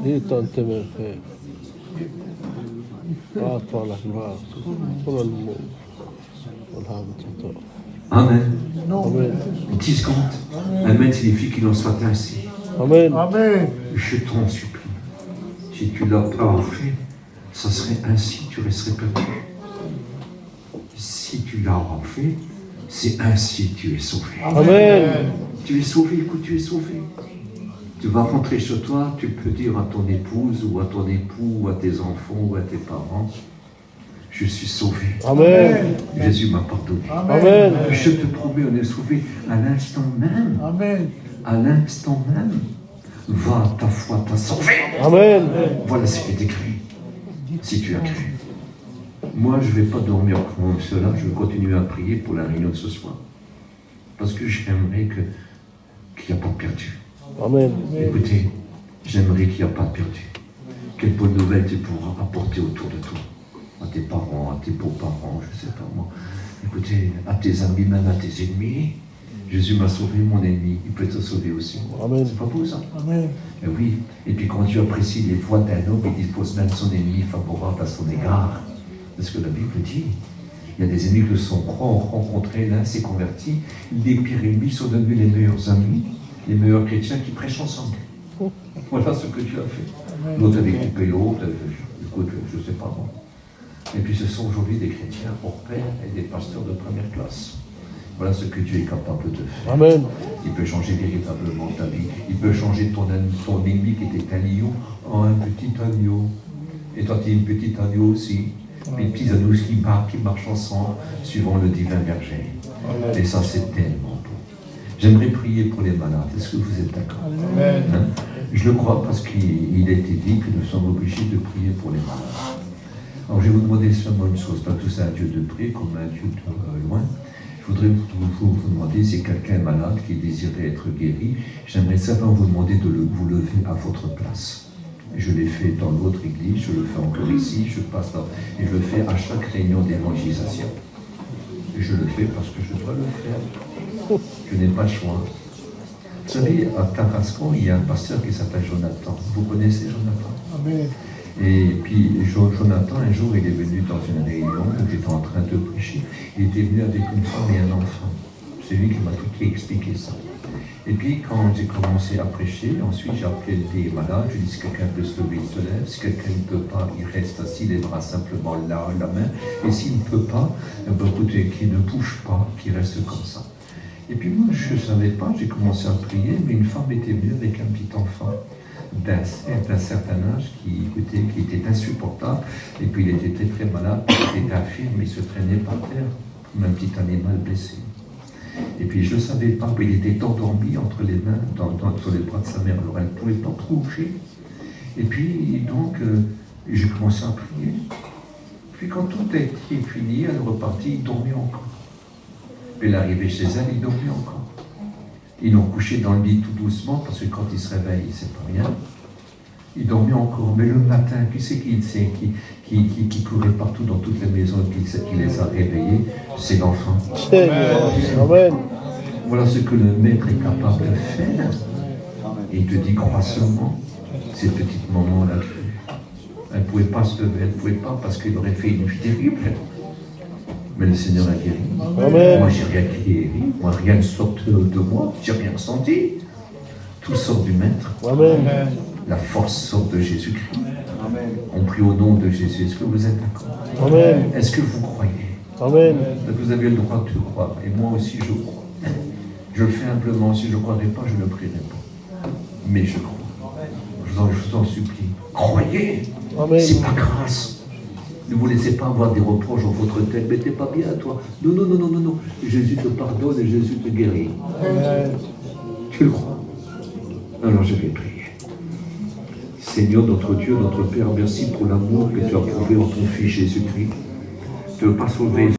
Et dans tes mains, Père. À toi la gloire. Pour le monde. Amen. Amen. 10 secondes. Amen signifie qu'il en soit ainsi. Amen. Je t'en supplie. Si tu l'as pas fait, ça serait ainsi, tu resterais perdu. Si tu l'as fait, c'est ainsi tu es sauvé. Amen. Tu es sauvé, écoute, tu es sauvé. Tu vas rentrer chez toi, tu peux dire à ton épouse ou à ton époux ou à tes enfants ou à tes parents, je suis sauvé. Amen. Jésus m'a pardonné. Amen. Je te promets, on est sauvé à l'instant même. À l'instant même. Va, ta foi t'a sauvé. Amen. Voilà ce qui est écrit. Si tu as cru. Moi, je ne vais pas dormir comme cela. Je vais continuer à prier pour la réunion de ce soir. Parce que j'aimerais qu'il n'y a pas perdu. Amen. Écoutez, j'aimerais qu'il n'y a pas perdu. Quelle bonne nouvelle tu pourras apporter autour de toi. À tes parents, à tes beaux-parents, je ne sais pas moi. Écoutez, à tes amis, même à tes ennemis. Jésus m'a sauvé, mon ennemi. Il peut te sauver aussi. Amen. C'est pas beau ça? Et oui. Et puis quand Dieu apprécie les voies d'un homme, il dispose même son ennemi favorable à son égard. C'est ce que la Bible dit. Il y a des ennemis que son croix ont rencontré, l'un s'est converti. Les pires ennemis sont devenus les meilleurs amis, les meilleurs chrétiens qui prêchent ensemble. Voilà ce que Dieu a fait. L'autre avait coupé l'autre, écoute, je ne sais pas moi. Et puis ce sont aujourd'hui des chrétiens hors pair et des pasteurs de première classe. Voilà ce que Dieu est capable de faire. Amen. Il peut changer véritablement ta vie. Il peut changer ton ennemi qui était un lion en un petit agneau. Et toi, tu es une petite agneau aussi. Les petits agneaux qui marchent ensemble, suivant le divin berger. Et ça, c'est tellement beau. J'aimerais prier pour les malades. Est-ce que vous êtes d'accord? Hein? Je le crois parce qu'il a été dit que nous sommes obligés de prier pour les malades. Alors, je vais vous demander seulement une chose, pas que c'est un Dieu de près, comme un Dieu de loin. Je voudrais vous demander si quelqu'un est malade, qui désirait être guéri, j'aimerais simplement vous demander de vous lever à votre place. Je l'ai fait dans l'autre église, je le fais encore ici, je passe là, et je le fais à chaque réunion d'évangélisation. Et je le fais parce que je dois le faire. Je n'ai pas le choix. Vous savez, à Tarascon, il y a un pasteur qui s'appelle Jonathan. Vous connaissez Jonathan? Amen. Et puis Jonathan, un jour, il est venu dans une réunion où j'étais en train de prêcher. Il était venu avec une femme et un enfant. C'est lui qui m'a tout expliqué ça. Et puis, quand j'ai commencé à prêcher, ensuite j'ai appelé des malades. Je dis, si quelqu'un peut se lever, il se lève. Si quelqu'un ne peut pas, il reste assis, les bras simplement là, la main. Et s'il ne peut pas, écoutez, qu'il ne bouge pas, qu'il reste comme ça. Et puis moi, je ne savais pas, j'ai commencé à prier, mais une femme était venue avec un petit enfant d'un certain âge qui était insupportable. Et puis il était très malade, il était infirme, il se traînait par terre, comme un petit animal blessé. Et puis je ne le savais pas, il était endormi entre les mains, sur les bras de sa mère, alors elle ne pouvait pas trop bouger. Et puis donc, j'ai commencé à prier. Puis quand tout a été fini, elle est repartie, il dormait encore. Puis elle est arrivée chez elle, il dormait encore. Ils l'ont couché dans le lit tout doucement, parce que quand il se réveille, il ne sait pas rien. Il dormait encore, mais le matin, qui c'est qui courait partout dans toutes les maisons, qui les a réveillés? C'est l'enfant. Amen. Voilà ce que le maître est capable de faire. Et il te dit, crois seulement. Cette petite maman l'a cru. Elle ne pouvait pas se lever, elle ne pouvait pas parce qu'il aurait fait une vie terrible. Mais le Seigneur a guéri. Amen. Moi, j'ai rien guéri. Moi, rien ne sort de moi. J'ai rien ressenti. Tout sort du Maître. Amen. La force sort de Jésus-Christ. On prie au nom de Jésus. Est-ce que vous êtes d'accord? Amen. Est-ce que vous croyez? Amen. Vous avez le droit de croire. Et moi aussi, je crois. Je le fais humblement. Si je ne croirais pas, je ne prierai pas. Mais je crois. Je vous en supplie. Croyez. Amen. C'est pas grâce. Ne vous laissez pas avoir des reproches en votre tête. Mais t'es pas bien, toi. Non, non, non, non, non, non. Jésus te pardonne et Jésus te guérit. Amen. Tu le crois? Alors je vais prier. Seigneur, notre Dieu, notre Père, merci pour l'amour que tu as prouvé en ton Fils Jésus-Christ. Tu ne veux pas sauver